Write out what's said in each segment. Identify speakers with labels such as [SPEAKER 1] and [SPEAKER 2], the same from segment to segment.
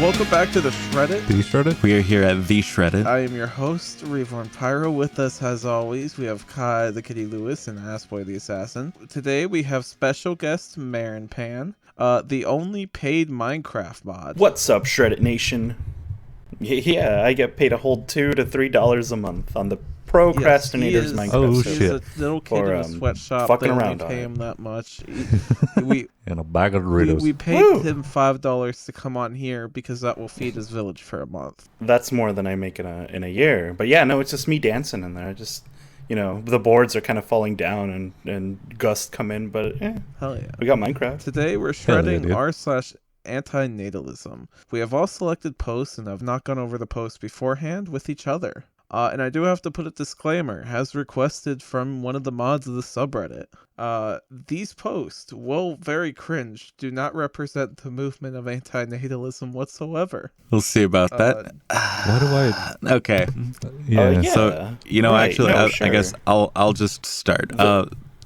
[SPEAKER 1] welcome back to the SHREDDIT.
[SPEAKER 2] The SHREDDIT?
[SPEAKER 3] We are here at the SHREDDIT.
[SPEAKER 1] I am your host, Reborn Pyro. With us, as always, we have Kai the Kitty Lewis and Assboy the Assassin. Today, we have special guest Meronpan, the only paid Minecraft mod.
[SPEAKER 4] What's up, SHREDDIT Nation? Yeah, I get paid a whole $2 to $3 a month on the Procrastinator's Minecraft
[SPEAKER 2] Oh,
[SPEAKER 4] server.
[SPEAKER 2] shit.
[SPEAKER 1] He's a little kid in a sweatshop.
[SPEAKER 4] fucking
[SPEAKER 1] They only
[SPEAKER 4] around
[SPEAKER 1] pay
[SPEAKER 4] on
[SPEAKER 1] him that much. We
[SPEAKER 2] And a bag of Doritos.
[SPEAKER 1] we paid him $5 to come on here because that will feed his village for a month.
[SPEAKER 4] That's more than I make in a year. But yeah, no, it's just me dancing in there. Just, you know, the boards are kind of falling down and gusts come in, but
[SPEAKER 1] Hell yeah.
[SPEAKER 4] we got Minecraft.
[SPEAKER 1] Today we're
[SPEAKER 2] Hell yeah,
[SPEAKER 1] shredding
[SPEAKER 2] dude.
[SPEAKER 1] r/anti-natalism. We have all selected posts and have not gone over the posts beforehand with each other. And I do have to put a disclaimer, as requested from one of the mods of the subreddit. These posts, while very cringe, do not represent the movement of anti-natalism whatsoever.
[SPEAKER 3] We'll see about that.
[SPEAKER 2] Why do I...
[SPEAKER 3] Okay.
[SPEAKER 2] Yeah.
[SPEAKER 4] yeah.
[SPEAKER 3] So, you know,
[SPEAKER 4] Right,
[SPEAKER 3] actually,
[SPEAKER 4] no,
[SPEAKER 3] I
[SPEAKER 4] sure.
[SPEAKER 3] guess I'll just start.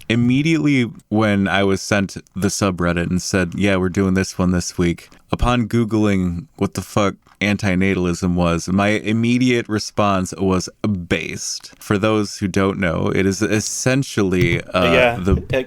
[SPEAKER 3] Immediately when I was sent the subreddit and said, yeah, we're doing this one this week, upon Googling what the fuck antinatalism was, my immediate response was based. For those who don't know, it is essentially
[SPEAKER 4] I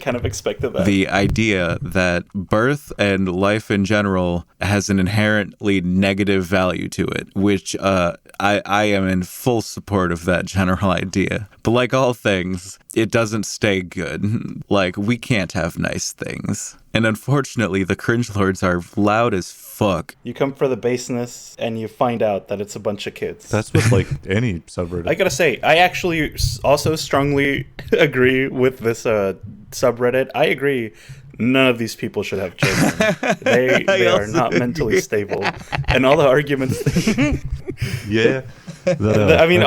[SPEAKER 4] kind of expected that.
[SPEAKER 3] the idea that birth and life in general has an inherently negative value to it, which I am in full support of that general idea. But like all things, it doesn't stay good. Like, we can't have nice things. And unfortunately, the cringe lords are loud as fuck.
[SPEAKER 4] You come for the baseness, and you find out that it's a bunch of kids.
[SPEAKER 2] That's with, like, any subreddit.
[SPEAKER 4] I gotta say, I actually also strongly agree with this subreddit. I agree. None of these people should have children. They are not mentally stable. And all the arguments...
[SPEAKER 2] Yeah.
[SPEAKER 4] all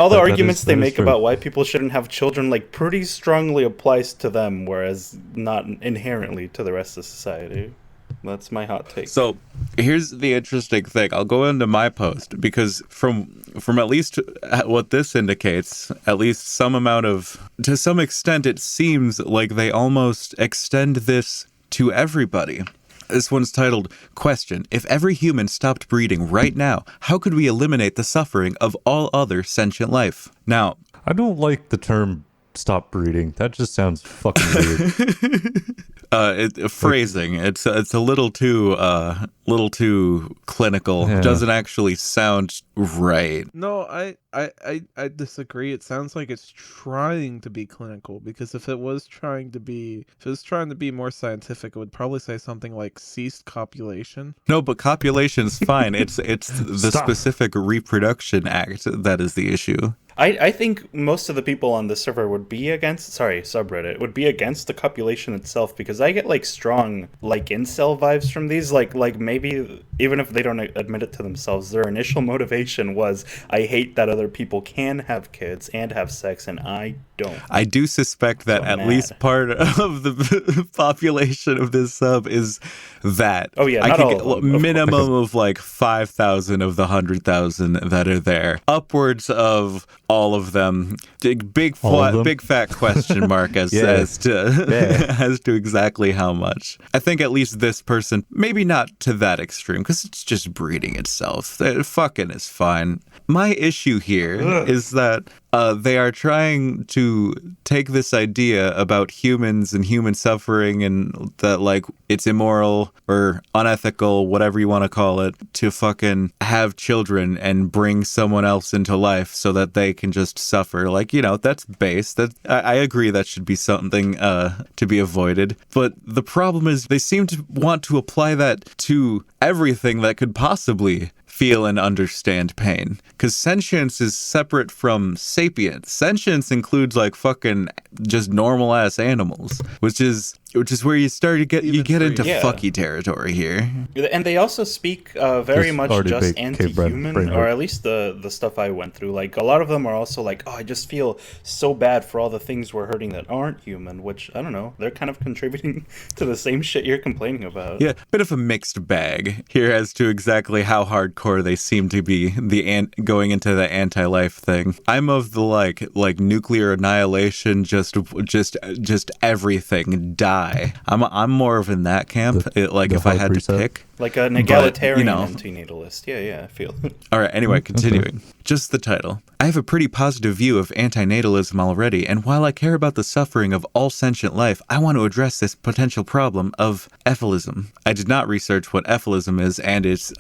[SPEAKER 4] the arguments they make
[SPEAKER 2] true.
[SPEAKER 4] about why people shouldn't have children, like, pretty strongly applies to them, whereas not inherently to the rest of society. That's my hot take.
[SPEAKER 3] So here's the interesting thing. I'll go into my post because from at least what this indicates, at least some amount of, to some extent, it seems like they almost extend this to everybody. This one's titled, Question: If every human stopped breeding right now, how could we eliminate the suffering of all other sentient life? Now,
[SPEAKER 2] I don't like the term stop breeding. That just sounds fucking weird.
[SPEAKER 3] phrasing, it's a little too clinical.
[SPEAKER 2] Yeah.
[SPEAKER 3] Doesn't actually sound right.
[SPEAKER 1] No, I disagree. It sounds like it's trying to be clinical, because if it was trying to be more scientific, it would probably say something like ceased copulation.
[SPEAKER 3] No, but copulation's fine. It's the
[SPEAKER 2] Stop.
[SPEAKER 3] specific reproduction act that is the issue.
[SPEAKER 4] I think most of the people on the server would be against, subreddit, would be against the copulation itself, because I get, like, strong, like, incel vibes from these. Like maybe, even if they don't admit it to themselves, their initial motivation was, I hate that other people can have kids and have sex, and I don't.
[SPEAKER 3] I do suspect that
[SPEAKER 4] So
[SPEAKER 3] at
[SPEAKER 4] mad.
[SPEAKER 3] least part of the population of this sub is that.
[SPEAKER 4] Oh, yeah,
[SPEAKER 3] I
[SPEAKER 4] not
[SPEAKER 3] could
[SPEAKER 4] all
[SPEAKER 3] get
[SPEAKER 4] of them, of
[SPEAKER 3] minimum of like 5,000 of the 100,000 that are there. Upwards of all of them. Big
[SPEAKER 2] All of them?
[SPEAKER 3] big fat question mark as
[SPEAKER 2] Yeah.
[SPEAKER 3] as to
[SPEAKER 2] Yeah.
[SPEAKER 3] as to exactly how much. I think at least this person, maybe not to that extreme, because it's just breeding itself. Fucking is fine. My issue here is that they are trying to take this idea about humans and human suffering, and that, like, it's immoral or unethical, whatever you want to call it, to fucking have children and bring someone else into life so that they can just suffer. Like, you know, that's base. That I agree that should be something to be avoided. But the problem is they seem to want to apply that to everything that could possibly feel and understand pain. Because sentience is separate from sapience. Sentience includes, like, fucking just normal ass animals, which is where you start to get into
[SPEAKER 4] Yeah.
[SPEAKER 3] fucky territory here.
[SPEAKER 4] And they also speak very
[SPEAKER 2] Just
[SPEAKER 4] much
[SPEAKER 2] already
[SPEAKER 4] just
[SPEAKER 2] baked caveman
[SPEAKER 4] anti-human,
[SPEAKER 2] framework.
[SPEAKER 4] or at least the stuff I went through. Like, a lot of them are also like, oh, I just feel so bad for all the things we're hurting that aren't human, which, I don't know, they're kind of contributing to the same shit you're complaining about.
[SPEAKER 3] Yeah, bit of a mixed bag here as to exactly how hardcore they seem to be going into the anti-life thing. I'm of the like nuclear annihilation, just everything die die. I'm more of in that camp. Like,
[SPEAKER 2] the
[SPEAKER 3] if I
[SPEAKER 2] hard
[SPEAKER 3] had
[SPEAKER 2] reset.
[SPEAKER 3] to pick.
[SPEAKER 4] Like an egalitarian
[SPEAKER 3] you know.
[SPEAKER 4] anti-natalist. Yeah, I feel.
[SPEAKER 3] All right, anyway, continuing. Just the title. I have a pretty positive view of anti-natalism already, and while I care about the suffering of all sentient life, I want to address this potential problem of ephilism. I did not research what ephilism is and its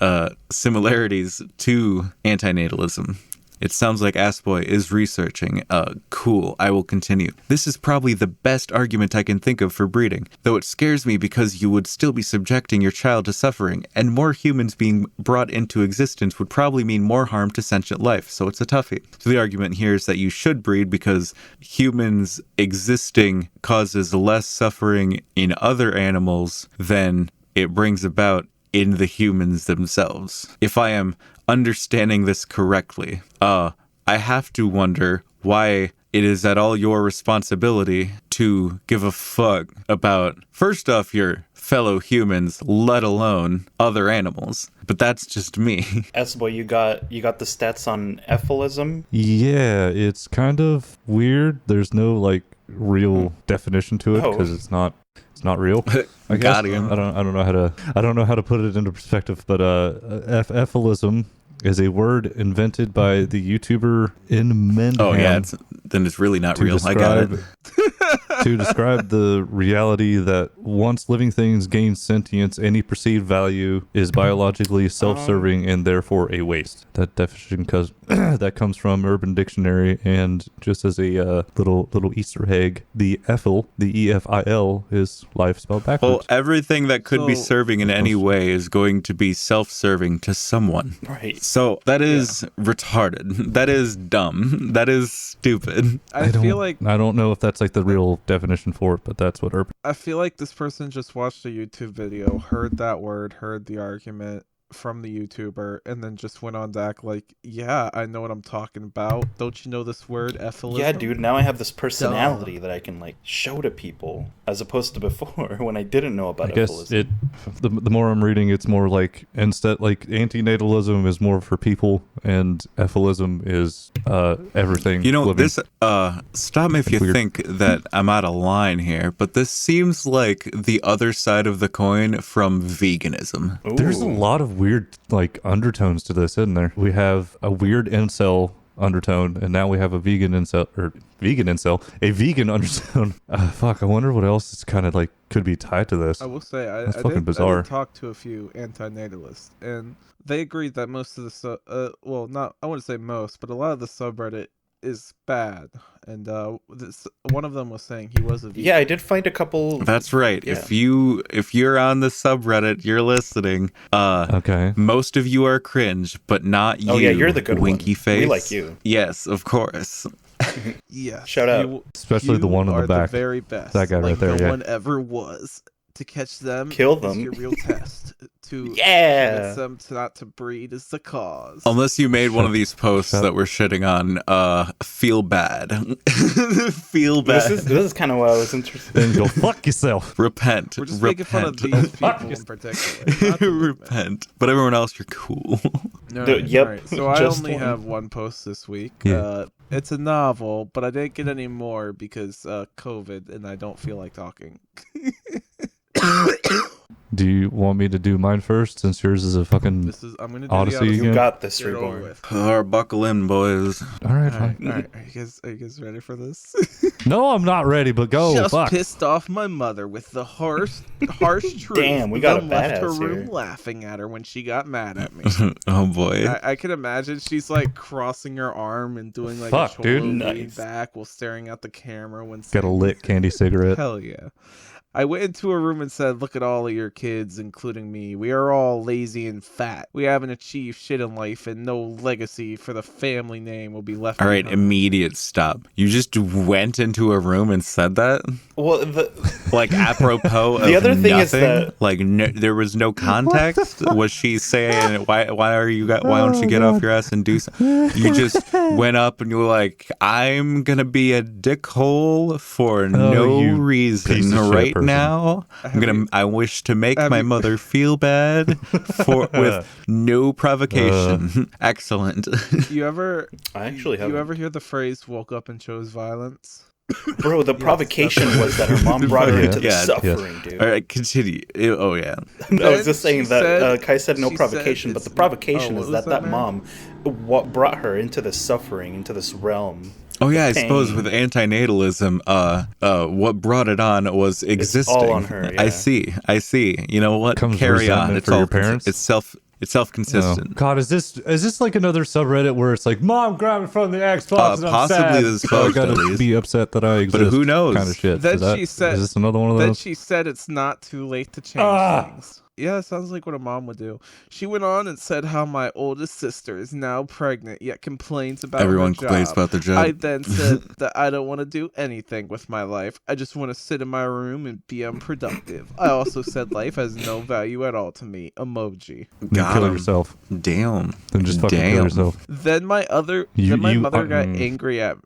[SPEAKER 3] similarities to anti-natalism. It sounds like Assboy is researching. Cool. I will continue. This is probably the best argument I can think of for breeding, though it scares me because you would still be subjecting your child to suffering, and more humans being brought into existence would probably mean more harm to sentient life, so it's a toughie. So the argument here is that you should breed because humans existing causes less suffering in other animals than it brings about in the humans themselves. If I am understanding this correctly, I have to wonder why it is at all your responsibility to give a fuck about, first off, your fellow humans, let alone other animals. But that's just me.
[SPEAKER 4] Boy, you got the stats on ephilism.
[SPEAKER 2] Yeah, it's kind of weird. There's no like real definition to it because it's not real. I guess.
[SPEAKER 3] Got him.
[SPEAKER 2] I don't know how to put it into perspective, but ephilism is a word invented by the YouTuber in Menham.
[SPEAKER 3] Oh yeah, then it's really not real. I got it.
[SPEAKER 2] To describe the reality that once living things gain sentience, any perceived value is biologically self-serving and therefore a waste. That definition that comes from Urban Dictionary, and just as a little Easter egg, the ephil, the EFIL, is life spelled backwards.
[SPEAKER 3] Well, everything that could be serving in any way is going to be self-serving to someone.
[SPEAKER 4] Right.
[SPEAKER 3] So that is retarded. That is dumb. That is stupid.
[SPEAKER 1] I feel like
[SPEAKER 2] I don't know if that's like the real definition for it, but that's what Urban.
[SPEAKER 1] I feel like this person just watched a YouTube video, heard that word, heard the argument from the YouTuber, and then just went on to act like, yeah, I know what I'm talking about. Don't you know this word, ephilism?
[SPEAKER 4] Yeah, dude, now I have this personality that I can like show to people, as opposed to before when I didn't know about
[SPEAKER 2] I guess
[SPEAKER 4] ephilism.
[SPEAKER 2] the more I'm reading, it's more like instead like antinatalism is more for people and ephilism is everything.
[SPEAKER 3] You know,
[SPEAKER 2] living.
[SPEAKER 3] this stop me if you
[SPEAKER 2] Weird.
[SPEAKER 3] think that I'm out of line here, but this seems like the other side of the coin from veganism.
[SPEAKER 2] There's a
[SPEAKER 4] Ooh.
[SPEAKER 2] lot of weird like undertones to this, isn't there? We have a weird incel undertone, and now we have a vegan incel, a vegan undertone. Fuck, I wonder what else is kind of like could be tied to this.
[SPEAKER 1] I will say,
[SPEAKER 2] That's
[SPEAKER 1] I
[SPEAKER 2] fucking
[SPEAKER 1] did
[SPEAKER 2] bizarre.
[SPEAKER 1] talk to a few anti-natalists, and they agreed that most of the well, not I wouldn't say most, but a lot of the subreddit is bad, and one of them was saying he was a vegan.
[SPEAKER 4] Yeah, I did find a couple.
[SPEAKER 3] That's right.
[SPEAKER 4] Yeah.
[SPEAKER 3] If you're on the subreddit, you're listening.
[SPEAKER 2] Okay.
[SPEAKER 3] Most of you are cringe, but not you.
[SPEAKER 4] Oh yeah, you're the good
[SPEAKER 3] winky
[SPEAKER 4] one.
[SPEAKER 3] face.
[SPEAKER 4] We like you.
[SPEAKER 3] Yes, of course.
[SPEAKER 1] Yeah.
[SPEAKER 4] Shout out.
[SPEAKER 2] Especially the one in the back.
[SPEAKER 1] The very best.
[SPEAKER 2] That guy right
[SPEAKER 1] like
[SPEAKER 2] there,
[SPEAKER 1] no
[SPEAKER 2] yeah.
[SPEAKER 1] one ever was. To catch them,
[SPEAKER 4] Kill
[SPEAKER 1] is
[SPEAKER 4] them.
[SPEAKER 1] your real test. To
[SPEAKER 4] Yeah.
[SPEAKER 1] convince them to not to breed is the cause.
[SPEAKER 3] Unless you made one of these posts
[SPEAKER 2] Shut-
[SPEAKER 3] that we're shitting on, feel bad. Feel bad.
[SPEAKER 4] This is kind of what I was interested in.
[SPEAKER 2] Then go fuck yourself.
[SPEAKER 3] Repent.
[SPEAKER 1] We're just
[SPEAKER 3] Repent.
[SPEAKER 1] making fun of these people in particular. not the movement.
[SPEAKER 3] Repent. But everyone else, you're cool.
[SPEAKER 1] No,
[SPEAKER 4] Dude, yep,
[SPEAKER 1] alright, so I
[SPEAKER 4] just
[SPEAKER 1] only
[SPEAKER 4] one.
[SPEAKER 1] have one post this week.
[SPEAKER 2] Yeah.
[SPEAKER 1] It's a novel, but I didn't get any more because COVID, and I don't feel like talking.
[SPEAKER 2] Do you want me to do mine first, since yours is a fucking
[SPEAKER 1] I'm gonna do
[SPEAKER 2] Odyssey
[SPEAKER 1] the Odyssey.
[SPEAKER 2] again?
[SPEAKER 4] You got this,
[SPEAKER 1] Get it over
[SPEAKER 4] Reborn.
[SPEAKER 1] with.
[SPEAKER 3] Buckle in, boys.
[SPEAKER 2] all right,
[SPEAKER 1] All right,
[SPEAKER 2] fine.
[SPEAKER 1] all right. Are you guys ready for this?
[SPEAKER 2] No, I'm not ready, but go.
[SPEAKER 1] Just
[SPEAKER 2] Fuck.
[SPEAKER 1] pissed off my mother with the harsh truth.
[SPEAKER 4] Damn, we got a
[SPEAKER 1] then left her
[SPEAKER 4] badass
[SPEAKER 1] room
[SPEAKER 4] here.
[SPEAKER 1] laughing at her when she got mad at me.
[SPEAKER 3] Oh boy.
[SPEAKER 1] I can imagine she's like crossing her arm and doing like
[SPEAKER 2] Fuck,
[SPEAKER 1] a
[SPEAKER 2] dude.
[SPEAKER 1] shoulder
[SPEAKER 4] Nice.
[SPEAKER 1] lean back while staring at the camera when
[SPEAKER 2] Got a
[SPEAKER 1] saying
[SPEAKER 2] lit candy cigarette.
[SPEAKER 1] Hell yeah. I went into a room and said, look at all of your kids, including me. We are all lazy and fat. We haven't achieved shit in life, and no legacy for the family name will be left
[SPEAKER 3] All right,
[SPEAKER 1] behind.
[SPEAKER 3] immediate stop. You just went into a room and said that?
[SPEAKER 4] Well,
[SPEAKER 3] Like apropos of
[SPEAKER 4] The other thing is
[SPEAKER 3] nothing?
[SPEAKER 4] that-
[SPEAKER 3] Like there was no context? Was she saying why don't you get off your ass and do something? You just went up and you were like, I'm gonna be a dickhole for no
[SPEAKER 2] you
[SPEAKER 3] reason
[SPEAKER 2] piece of shit
[SPEAKER 3] right
[SPEAKER 2] person.
[SPEAKER 3] now. I wish to make my mother feel bad with no provocation. Excellent.
[SPEAKER 1] You ever
[SPEAKER 4] I actually
[SPEAKER 1] you
[SPEAKER 4] haven't.
[SPEAKER 1] ever hear the phrase "woke up and chose violence"?
[SPEAKER 4] Bro, the provocation was that her mom brought her into the
[SPEAKER 3] Yeah.
[SPEAKER 4] suffering, dude.
[SPEAKER 3] All right, continue. Oh yeah.
[SPEAKER 4] I was just saying
[SPEAKER 1] she
[SPEAKER 4] that
[SPEAKER 1] said-
[SPEAKER 4] Kai said no
[SPEAKER 1] she
[SPEAKER 4] provocation,
[SPEAKER 1] said
[SPEAKER 4] but the
[SPEAKER 1] it's-
[SPEAKER 4] provocation
[SPEAKER 1] oh,
[SPEAKER 4] is
[SPEAKER 1] what was
[SPEAKER 4] that
[SPEAKER 1] that,
[SPEAKER 4] mom what brought her into this suffering, into this realm.
[SPEAKER 3] Oh yeah, I
[SPEAKER 4] Pain.
[SPEAKER 3] suppose with antinatalism, what brought it on was existing.
[SPEAKER 4] all on her, yeah.
[SPEAKER 3] I see. You know what?
[SPEAKER 2] Comes
[SPEAKER 3] Carry on.
[SPEAKER 2] resentment
[SPEAKER 3] It's
[SPEAKER 2] for
[SPEAKER 3] all
[SPEAKER 2] your parents?
[SPEAKER 3] It's self-consistent.
[SPEAKER 2] God, is this like another subreddit where it's like mom grabbed it from the Xbox and I'm
[SPEAKER 3] Possibly
[SPEAKER 2] sad,
[SPEAKER 3] this
[SPEAKER 2] so I
[SPEAKER 3] post, at
[SPEAKER 2] gotta
[SPEAKER 3] least.
[SPEAKER 2] be upset that I exist?
[SPEAKER 3] who knows?
[SPEAKER 2] Kind of shit.
[SPEAKER 1] Then
[SPEAKER 2] Is that-
[SPEAKER 1] she said-
[SPEAKER 2] is this another one of
[SPEAKER 1] Then
[SPEAKER 2] those?
[SPEAKER 1] she said it's not too late to change things. Yeah, it sounds like what a mom would do. She went on and said how my oldest sister is now pregnant, yet complains about
[SPEAKER 3] Everyone
[SPEAKER 1] her job.
[SPEAKER 3] complains about their job.
[SPEAKER 1] I then said that I don't want to do anything with my life. I just want to sit in my room and be unproductive. I also said life has no value at all to me. Emoji.
[SPEAKER 2] Then
[SPEAKER 3] Got
[SPEAKER 2] kill
[SPEAKER 3] him.
[SPEAKER 2] yourself.
[SPEAKER 3] Damn.
[SPEAKER 2] Then just fucking kill
[SPEAKER 3] Damn.
[SPEAKER 2] yourself.
[SPEAKER 1] Then my
[SPEAKER 2] You-
[SPEAKER 1] mother got
[SPEAKER 2] mm.
[SPEAKER 1] angry at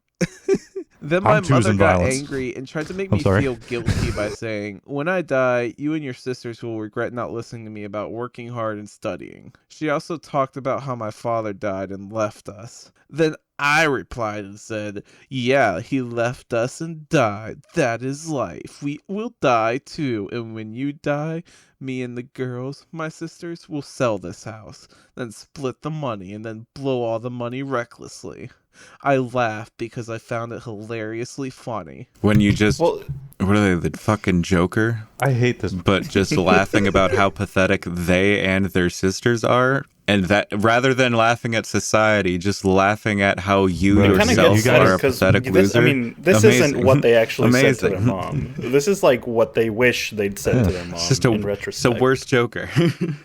[SPEAKER 1] Then my
[SPEAKER 2] I'm
[SPEAKER 1] mother
[SPEAKER 2] choosing
[SPEAKER 1] got
[SPEAKER 2] violence.
[SPEAKER 1] angry and tried to make
[SPEAKER 2] I'm
[SPEAKER 1] me
[SPEAKER 2] sorry.
[SPEAKER 1] feel guilty by saying, "When I die, you and your sisters will regret not listening to me about working hard and studying." She also talked about how my father died and left us. Then I replied and said, "Yeah, he left us and died. That is life. We will die too. And when you die, me and the girls, my sisters, will sell this house, then split the money, and then blow all the money recklessly." I laughed because I found it hilariously funny.
[SPEAKER 3] When you just
[SPEAKER 4] Well,
[SPEAKER 3] what are they, the fucking Joker?
[SPEAKER 2] I hate this.
[SPEAKER 3] But just laughing about how pathetic they and their sisters are. And that rather than laughing at society, just laughing at how you
[SPEAKER 2] Right.
[SPEAKER 4] it kind of
[SPEAKER 3] yourself
[SPEAKER 4] gets
[SPEAKER 3] are a
[SPEAKER 4] because
[SPEAKER 3] pathetic loser.
[SPEAKER 4] I mean, this
[SPEAKER 3] Amazing.
[SPEAKER 4] isn't what they actually said to their
[SPEAKER 3] Amazing.
[SPEAKER 4] mom. This is like what they wish they'd said to their mom
[SPEAKER 3] It's just
[SPEAKER 4] in
[SPEAKER 3] it's
[SPEAKER 4] retrospect.
[SPEAKER 3] a worse Joker.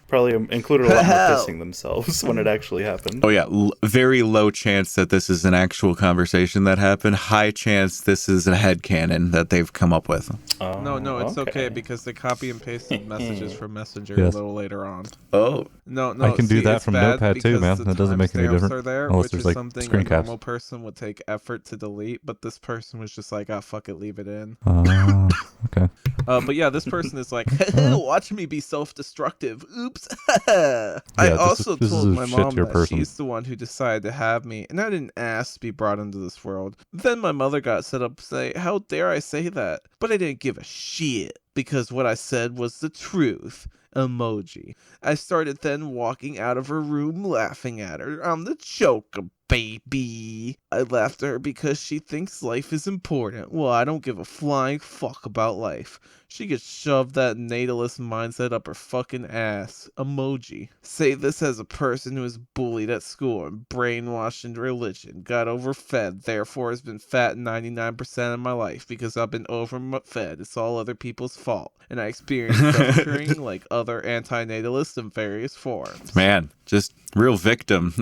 [SPEAKER 4] Probably included a lot more pissing themselves when it actually happened.
[SPEAKER 3] Oh yeah, very low chance that this is an actual conversation that happened. High chance this is a headcanon that they've come up with.
[SPEAKER 1] No, it's okay because they copy and pasted messages from Messenger
[SPEAKER 2] Yes.
[SPEAKER 1] a little later on.
[SPEAKER 3] Oh,
[SPEAKER 1] No,
[SPEAKER 2] I can do
[SPEAKER 1] see,
[SPEAKER 2] that
[SPEAKER 1] it's
[SPEAKER 2] from
[SPEAKER 1] bad
[SPEAKER 2] Notepad too,
[SPEAKER 1] because
[SPEAKER 2] man.
[SPEAKER 1] the
[SPEAKER 2] That doesn't make any
[SPEAKER 1] timestamps
[SPEAKER 2] difference.
[SPEAKER 1] are there,
[SPEAKER 2] Unless
[SPEAKER 1] which
[SPEAKER 2] there's
[SPEAKER 1] is
[SPEAKER 2] like
[SPEAKER 1] something
[SPEAKER 2] screen
[SPEAKER 1] a
[SPEAKER 2] caps.
[SPEAKER 1] normal person would take effort to delete, but this person was just like, "Ah, fuck it, leave it in."
[SPEAKER 2] Okay.
[SPEAKER 1] But yeah, this person is like, "Watch me be self-destructive. Oops." I also
[SPEAKER 2] this is
[SPEAKER 1] told
[SPEAKER 2] a
[SPEAKER 1] my mom
[SPEAKER 2] shittier
[SPEAKER 1] that
[SPEAKER 2] person.
[SPEAKER 1] she's the one who decided to have me, and I didn't ask to be brought into this world. Then my mother got set up to say, "How dare I say that?" But I didn't give a shit because what I said was the truth. Emoji. I started then walking out of her room laughing at her. I'm the Joker, baby. I laughed at her because she thinks life is important. Well, I don't give a flying fuck about life. She could shove that natalist mindset up her fucking ass. Emoji. Say this as a person who was bullied at school and brainwashed into religion, got overfed, therefore has been fat 99% of my life because I've been overfed. It's all other people's fault. And I experienced suffering like other anti-natalists in various forms.
[SPEAKER 3] man, just real victim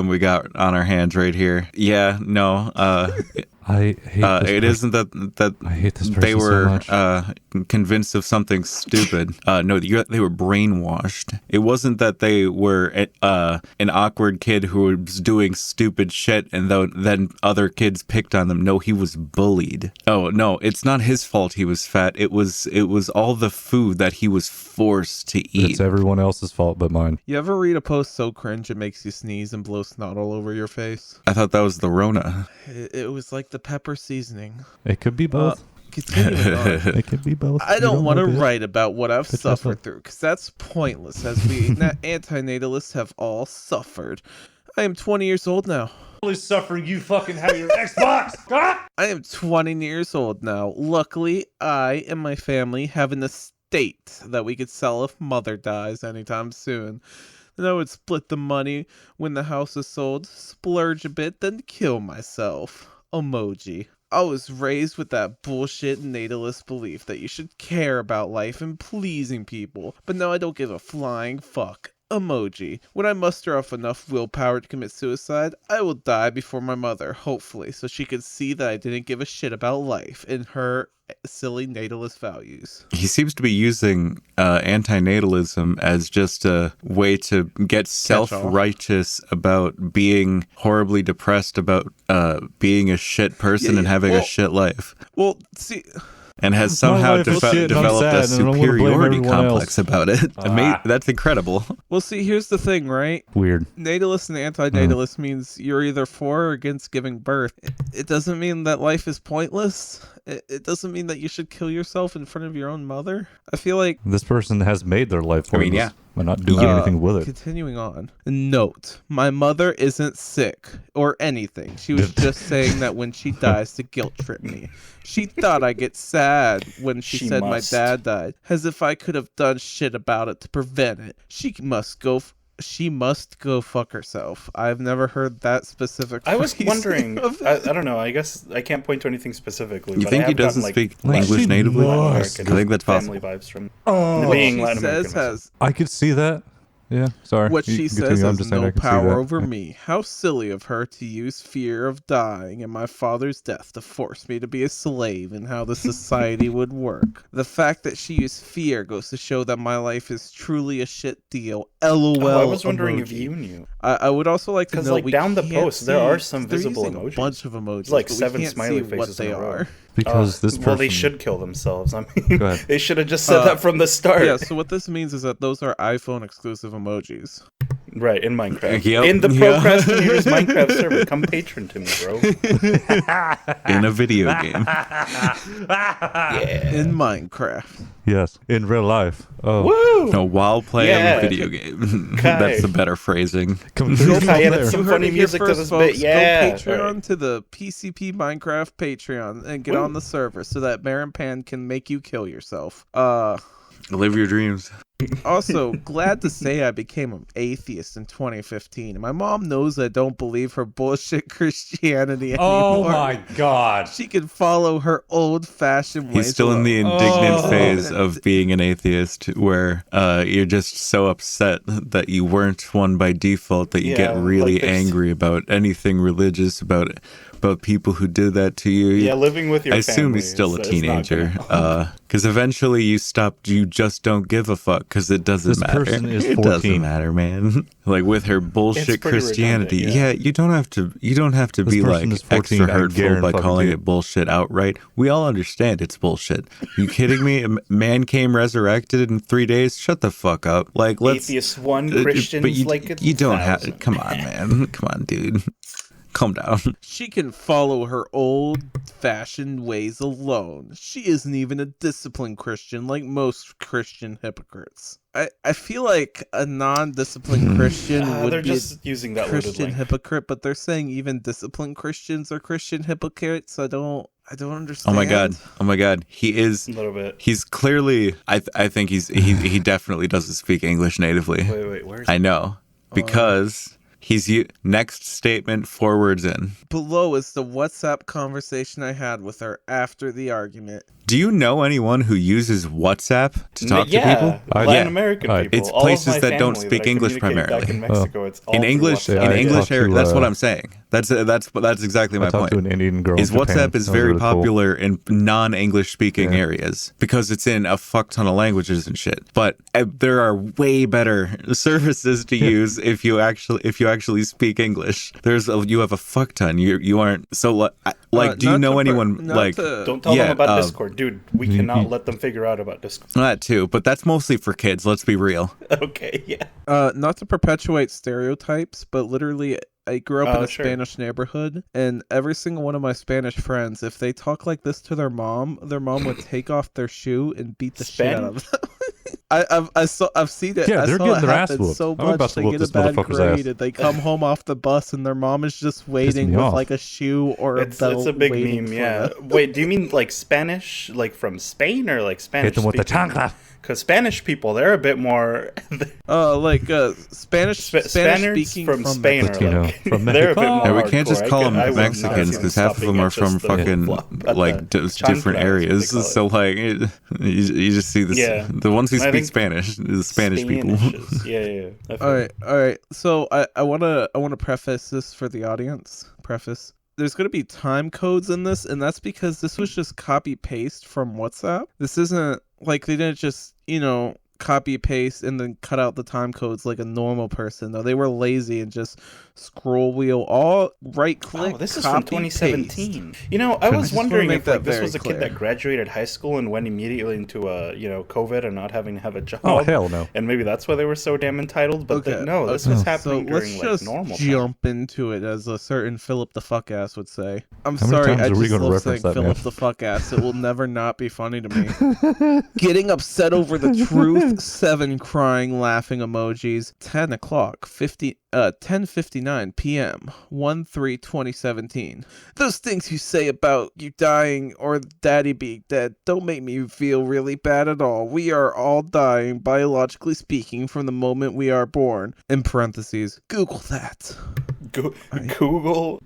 [SPEAKER 3] we got on our hands right here. Yeah, no,
[SPEAKER 2] I hate this
[SPEAKER 3] it
[SPEAKER 2] person.
[SPEAKER 3] isn't that
[SPEAKER 2] I hate this person
[SPEAKER 3] they
[SPEAKER 2] so
[SPEAKER 3] were
[SPEAKER 2] much.
[SPEAKER 3] convinced of something stupid. No, they were brainwashed. It wasn't that they were an awkward kid who was doing stupid shit and then other kids picked on them. No, he was bullied. Oh no, it's not his fault he was fat. It was all the food that he was forced to eat.
[SPEAKER 2] It's everyone else's fault but mine.
[SPEAKER 1] You ever read a post so cringe it makes you sneeze and blow snot all over your face?
[SPEAKER 3] I thought that was the Rona.
[SPEAKER 1] It was like the pepper season.
[SPEAKER 2] It could be both.
[SPEAKER 1] Continuing on.
[SPEAKER 2] It could be both.
[SPEAKER 1] I
[SPEAKER 2] You
[SPEAKER 1] don't want to
[SPEAKER 2] know, bitch.
[SPEAKER 1] write about what I've
[SPEAKER 2] Bitch,
[SPEAKER 1] suffered
[SPEAKER 2] that's
[SPEAKER 1] through, because that's pointless, as we anti-natalists have all suffered. I am 20 years old now.
[SPEAKER 2] Only suffering you fucking have your Xbox.
[SPEAKER 1] I am 20 years old now. Luckily, I and my family have an estate that we could sell if mother dies anytime soon. Then I would split the money when the house is sold, splurge a bit, then kill myself. Emoji. I was raised with that bullshit natalist belief that you should care about life and pleasing people, but now I don't give a flying fuck. Emoji. When I muster up enough willpower to commit suicide, I will die before my mother, hopefully, so she can see that I didn't give a shit about life and her silly natalist values.
[SPEAKER 3] He seems to be using antinatalism as just a way to get self-righteous about being horribly depressed about being a shit person and having a shit life.
[SPEAKER 1] Well, see,
[SPEAKER 3] and has somehow
[SPEAKER 2] life is shit and I'm
[SPEAKER 3] developed
[SPEAKER 2] sad
[SPEAKER 3] a
[SPEAKER 2] and I wanna blame
[SPEAKER 3] superiority
[SPEAKER 2] everyone
[SPEAKER 3] complex
[SPEAKER 2] else.
[SPEAKER 3] about it. That's incredible.
[SPEAKER 1] Well, see, here's the thing, right?
[SPEAKER 2] Weird.
[SPEAKER 1] Natalist and anti-natalist means you're either for or against giving birth. It doesn't mean that life is pointless. It doesn't mean that you should kill yourself in front of your own mother. I feel like...
[SPEAKER 2] This person has made their life
[SPEAKER 3] I mean,
[SPEAKER 2] pointless
[SPEAKER 3] yeah.
[SPEAKER 2] by not doing anything with it.
[SPEAKER 1] Continuing on. Note, my mother isn't sick or anything. She was just saying that when she dies to guilt trip me. She thought I'd get sad when she said
[SPEAKER 4] must.
[SPEAKER 1] my dad died, as if I could have done shit about it to prevent it. She must go fuck herself. I've never heard that specific
[SPEAKER 4] I was
[SPEAKER 1] phrasing
[SPEAKER 4] wondering.
[SPEAKER 1] of it.
[SPEAKER 4] I don't know. I guess I can't point to anything specifically.
[SPEAKER 3] You
[SPEAKER 4] but
[SPEAKER 3] think
[SPEAKER 4] I
[SPEAKER 3] he
[SPEAKER 4] have gotten,
[SPEAKER 3] doesn't
[SPEAKER 4] like,
[SPEAKER 3] speak
[SPEAKER 2] Like,
[SPEAKER 3] English
[SPEAKER 2] she
[SPEAKER 3] natively?
[SPEAKER 2] must.
[SPEAKER 3] I think that's
[SPEAKER 4] family
[SPEAKER 3] possible.
[SPEAKER 4] vibes from
[SPEAKER 1] What
[SPEAKER 4] being
[SPEAKER 1] she
[SPEAKER 4] Latin American.
[SPEAKER 1] says has
[SPEAKER 2] I could see that. Yeah, sorry.
[SPEAKER 1] What
[SPEAKER 2] You
[SPEAKER 1] she
[SPEAKER 2] continue.
[SPEAKER 1] says
[SPEAKER 2] I'm
[SPEAKER 1] has
[SPEAKER 2] just saying I
[SPEAKER 1] no
[SPEAKER 2] can see
[SPEAKER 1] power
[SPEAKER 2] that.
[SPEAKER 1] over me. How silly of her to use fear of dying and my father's death to force me to be a slave and how the society would work. The fact that she used fear goes to show that my life is truly a shit deal. LOL.
[SPEAKER 4] I was wondering
[SPEAKER 1] emoji.
[SPEAKER 4] if you knew.
[SPEAKER 1] I would also like to
[SPEAKER 4] 'Cause,
[SPEAKER 1] know
[SPEAKER 4] like, down the post, there are some
[SPEAKER 1] they're
[SPEAKER 4] visible
[SPEAKER 1] using
[SPEAKER 4] emojis.
[SPEAKER 1] a bunch of emojis,
[SPEAKER 4] Like
[SPEAKER 1] but we
[SPEAKER 4] 7
[SPEAKER 1] can't
[SPEAKER 4] smiley
[SPEAKER 1] see what
[SPEAKER 4] faces
[SPEAKER 1] they
[SPEAKER 4] in a row.
[SPEAKER 1] are.
[SPEAKER 2] Because this person...
[SPEAKER 4] Well, they should kill themselves. I mean,
[SPEAKER 2] Go ahead.
[SPEAKER 4] they should have just said that from the start.
[SPEAKER 1] Yeah, so what this means is that those are iPhone exclusive emojis.
[SPEAKER 4] Right, in Minecraft.
[SPEAKER 3] Yep,
[SPEAKER 4] In the
[SPEAKER 3] yeah.
[SPEAKER 4] Procrastinators Minecraft server. Come patron to me, bro.
[SPEAKER 3] In a video game.
[SPEAKER 4] Yeah.
[SPEAKER 1] In Minecraft.
[SPEAKER 2] Yes, in real life. Oh.
[SPEAKER 4] Woo!
[SPEAKER 3] No, while playing
[SPEAKER 4] Yeah.
[SPEAKER 3] a video game.
[SPEAKER 4] Kai.
[SPEAKER 3] That's the better phrasing.
[SPEAKER 2] Come
[SPEAKER 4] Go Kai,
[SPEAKER 2] there.
[SPEAKER 4] edit some
[SPEAKER 1] You heard
[SPEAKER 4] funny
[SPEAKER 1] it here
[SPEAKER 4] music to
[SPEAKER 1] first,
[SPEAKER 4] this
[SPEAKER 1] folks.
[SPEAKER 4] bit. Yeah.
[SPEAKER 1] Go Patreon
[SPEAKER 4] Alright.
[SPEAKER 1] to the PCP Minecraft Patreon and get
[SPEAKER 4] Woo.
[SPEAKER 1] on the server so that Meronpan can make you kill yourself.
[SPEAKER 3] Live your dreams.
[SPEAKER 1] Also, glad to say I became an atheist in 2015. My mom knows I don't believe her bullshit Christianity anymore.
[SPEAKER 2] Oh my god.
[SPEAKER 1] She can follow her old-fashioned ways.
[SPEAKER 3] He's still in the
[SPEAKER 1] alone.
[SPEAKER 3] indignant
[SPEAKER 2] Oh.
[SPEAKER 3] phase of being an atheist where you're just so upset that you weren't one by default that you
[SPEAKER 4] Yeah,
[SPEAKER 3] get really
[SPEAKER 4] like there's-
[SPEAKER 3] angry about anything religious, about people who did that to you.
[SPEAKER 4] Yeah, living with your
[SPEAKER 3] I assume
[SPEAKER 4] family
[SPEAKER 3] he's still a
[SPEAKER 4] is not
[SPEAKER 3] teenager.
[SPEAKER 4] gonna-
[SPEAKER 3] Because eventually you just don't give a fuck because it doesn't
[SPEAKER 2] This
[SPEAKER 3] matter.
[SPEAKER 2] person is
[SPEAKER 3] It
[SPEAKER 2] 14.
[SPEAKER 3] doesn't matter, man. Like with her bullshit
[SPEAKER 4] pretty
[SPEAKER 3] Christianity.
[SPEAKER 4] redundant,
[SPEAKER 3] Yeah,
[SPEAKER 4] yeah.
[SPEAKER 3] you don't have to
[SPEAKER 2] This
[SPEAKER 3] be
[SPEAKER 2] person
[SPEAKER 3] like
[SPEAKER 2] is 14,
[SPEAKER 3] extra
[SPEAKER 2] I
[SPEAKER 3] hurtful
[SPEAKER 2] guarantee
[SPEAKER 3] by calling
[SPEAKER 2] you.
[SPEAKER 3] it bullshit outright. We all understand it's bullshit. You kidding me? A man came resurrected in 3 days? Shut the fuck up. Like let's
[SPEAKER 4] Atheists 1,
[SPEAKER 3] but
[SPEAKER 4] Christians
[SPEAKER 3] you,
[SPEAKER 4] like
[SPEAKER 3] you don't have
[SPEAKER 4] 1,000.
[SPEAKER 3] come on, man. Come on, dude. Calm down.
[SPEAKER 1] She can follow her old-fashioned ways alone. She isn't even a disciplined Christian like most Christian hypocrites. I feel like a non-disciplined Christian would
[SPEAKER 4] They're
[SPEAKER 1] be
[SPEAKER 4] just
[SPEAKER 1] a
[SPEAKER 4] using that loaded
[SPEAKER 1] Christian
[SPEAKER 4] link.
[SPEAKER 1] hypocrite, but they're saying even disciplined Christians are Christian hypocrites. I don't
[SPEAKER 3] Oh
[SPEAKER 1] understand.
[SPEAKER 3] my god. He is
[SPEAKER 4] A little bit.
[SPEAKER 3] he's clearly I think he definitely doesn't speak English natively.
[SPEAKER 4] Wait, where's
[SPEAKER 3] I know. Because next statement forwards in.
[SPEAKER 1] Below is the WhatsApp conversation I had with her after the argument.
[SPEAKER 3] Do you know anyone who uses WhatsApp to talk
[SPEAKER 4] yeah,
[SPEAKER 3] to people?
[SPEAKER 4] Latin
[SPEAKER 3] Yeah.
[SPEAKER 4] American people.
[SPEAKER 3] It's
[SPEAKER 4] All of
[SPEAKER 3] places
[SPEAKER 4] my
[SPEAKER 3] that don't
[SPEAKER 4] family
[SPEAKER 3] speak
[SPEAKER 4] I
[SPEAKER 3] English
[SPEAKER 4] communicate back
[SPEAKER 3] primarily.
[SPEAKER 4] in Mexico, it's all
[SPEAKER 3] In
[SPEAKER 4] through
[SPEAKER 3] English,
[SPEAKER 4] WhatsApp.
[SPEAKER 3] in
[SPEAKER 2] I
[SPEAKER 3] English,
[SPEAKER 2] talked to,
[SPEAKER 3] that's what I'm saying. That's exactly my
[SPEAKER 2] I talked
[SPEAKER 3] point.
[SPEAKER 2] to an Indian girl.
[SPEAKER 3] Is
[SPEAKER 2] in Japan.
[SPEAKER 3] WhatsApp is
[SPEAKER 2] That was
[SPEAKER 3] very
[SPEAKER 2] really cool.
[SPEAKER 3] popular in non-English speaking
[SPEAKER 2] Yeah.
[SPEAKER 3] areas because it's in a fuck ton of languages and shit. But there are way better services to use if you actually speak English. You have a fuck ton. You aren't so do you know anyone like
[SPEAKER 4] Don't tell them about Discord, dude. We cannot let them figure out about Discord.
[SPEAKER 3] that too? But that's mostly for kids. Let's be real.
[SPEAKER 4] Okay, yeah.
[SPEAKER 1] Not to perpetuate stereotypes, but literally, I grew up in a
[SPEAKER 4] Sure.
[SPEAKER 1] Spanish neighborhood, and every single one of my Spanish friends, if they talk like this to their mom would take off their shoe and beat the shit out of them. I've seen it.
[SPEAKER 2] Yeah,
[SPEAKER 1] I
[SPEAKER 2] they're
[SPEAKER 1] saw
[SPEAKER 2] getting
[SPEAKER 1] it
[SPEAKER 2] their ass
[SPEAKER 1] happen
[SPEAKER 2] whooped.
[SPEAKER 1] so
[SPEAKER 2] I'm about
[SPEAKER 1] much.
[SPEAKER 2] to
[SPEAKER 1] They
[SPEAKER 2] whoop
[SPEAKER 1] get a
[SPEAKER 2] this
[SPEAKER 1] bad
[SPEAKER 2] motherfucker's
[SPEAKER 1] grade,
[SPEAKER 2] ass.
[SPEAKER 1] and they come home off the bus, and their mom is just waiting
[SPEAKER 2] me
[SPEAKER 1] with
[SPEAKER 2] off.
[SPEAKER 1] like a shoe or a
[SPEAKER 4] It's
[SPEAKER 1] belt.
[SPEAKER 4] a big
[SPEAKER 1] waiting
[SPEAKER 4] meme,
[SPEAKER 1] for
[SPEAKER 4] yeah.
[SPEAKER 1] them.
[SPEAKER 4] Wait, do you mean like Spanish, like from Spain, or like Spanish?
[SPEAKER 2] Hit them with the chancla.
[SPEAKER 4] Because Spanish people, they're a bit more.
[SPEAKER 1] Spanish
[SPEAKER 4] Spaniards
[SPEAKER 1] speaking
[SPEAKER 4] from Spain are
[SPEAKER 2] Latino.
[SPEAKER 4] like
[SPEAKER 2] From
[SPEAKER 4] they're a bit
[SPEAKER 2] Mexico.
[SPEAKER 4] more.
[SPEAKER 3] Yeah, we can't just
[SPEAKER 4] hardcore.
[SPEAKER 3] call them
[SPEAKER 4] I wouldn't
[SPEAKER 3] Mexicans
[SPEAKER 4] see
[SPEAKER 3] because
[SPEAKER 4] them
[SPEAKER 3] half of them are
[SPEAKER 4] stopping
[SPEAKER 3] from
[SPEAKER 4] at just the
[SPEAKER 3] fucking
[SPEAKER 4] flop at
[SPEAKER 3] like
[SPEAKER 4] the
[SPEAKER 3] different
[SPEAKER 4] chanclas,
[SPEAKER 3] areas.
[SPEAKER 4] they call it.
[SPEAKER 3] So like you just see this.
[SPEAKER 4] Yeah.
[SPEAKER 3] The ones who
[SPEAKER 4] I
[SPEAKER 3] speak
[SPEAKER 4] think
[SPEAKER 3] Spanish, the Spanish people.
[SPEAKER 4] Spanishes. Yeah. I feel
[SPEAKER 1] All right. So I wanna preface this for the audience. There's gonna be time codes in this, and that's because this was just copy paste from WhatsApp. This isn't like they didn't just copy paste and then cut out the time codes like a normal person. No, they were lazy and just scroll wheel, all right click.
[SPEAKER 4] Oh, this is
[SPEAKER 1] copy,
[SPEAKER 4] from 2017.
[SPEAKER 1] paste.
[SPEAKER 4] You know, I was
[SPEAKER 1] wanna
[SPEAKER 4] wondering
[SPEAKER 1] make
[SPEAKER 4] if like
[SPEAKER 1] that
[SPEAKER 4] this
[SPEAKER 1] very
[SPEAKER 4] was a
[SPEAKER 1] clear.
[SPEAKER 4] kid that graduated high school and went immediately into COVID and not having to have a job.
[SPEAKER 2] Oh, hell no.
[SPEAKER 4] And maybe that's why they were so damn entitled. But
[SPEAKER 1] Okay,
[SPEAKER 4] no, this was
[SPEAKER 1] So
[SPEAKER 4] happening
[SPEAKER 1] let's
[SPEAKER 4] during
[SPEAKER 1] just
[SPEAKER 4] like normal time.
[SPEAKER 1] jump into it, as a certain Philip the fuck ass would say. I'm
[SPEAKER 2] How many
[SPEAKER 1] sorry,
[SPEAKER 2] times
[SPEAKER 1] I
[SPEAKER 2] are we
[SPEAKER 1] just
[SPEAKER 2] gonna
[SPEAKER 1] love saying
[SPEAKER 2] reference that,
[SPEAKER 1] Philip
[SPEAKER 2] man?
[SPEAKER 1] the fuck ass. It will never not be funny to me. Getting upset over the truth. 7 crying laughing emojis. 10 o'clock. 10:59 p.m. 1/3/2017. Those things you say about you dying or daddy being dead don't make me feel really bad at all. We are all dying, biologically speaking, from the moment we are born. In parentheses, Google that.
[SPEAKER 4] Google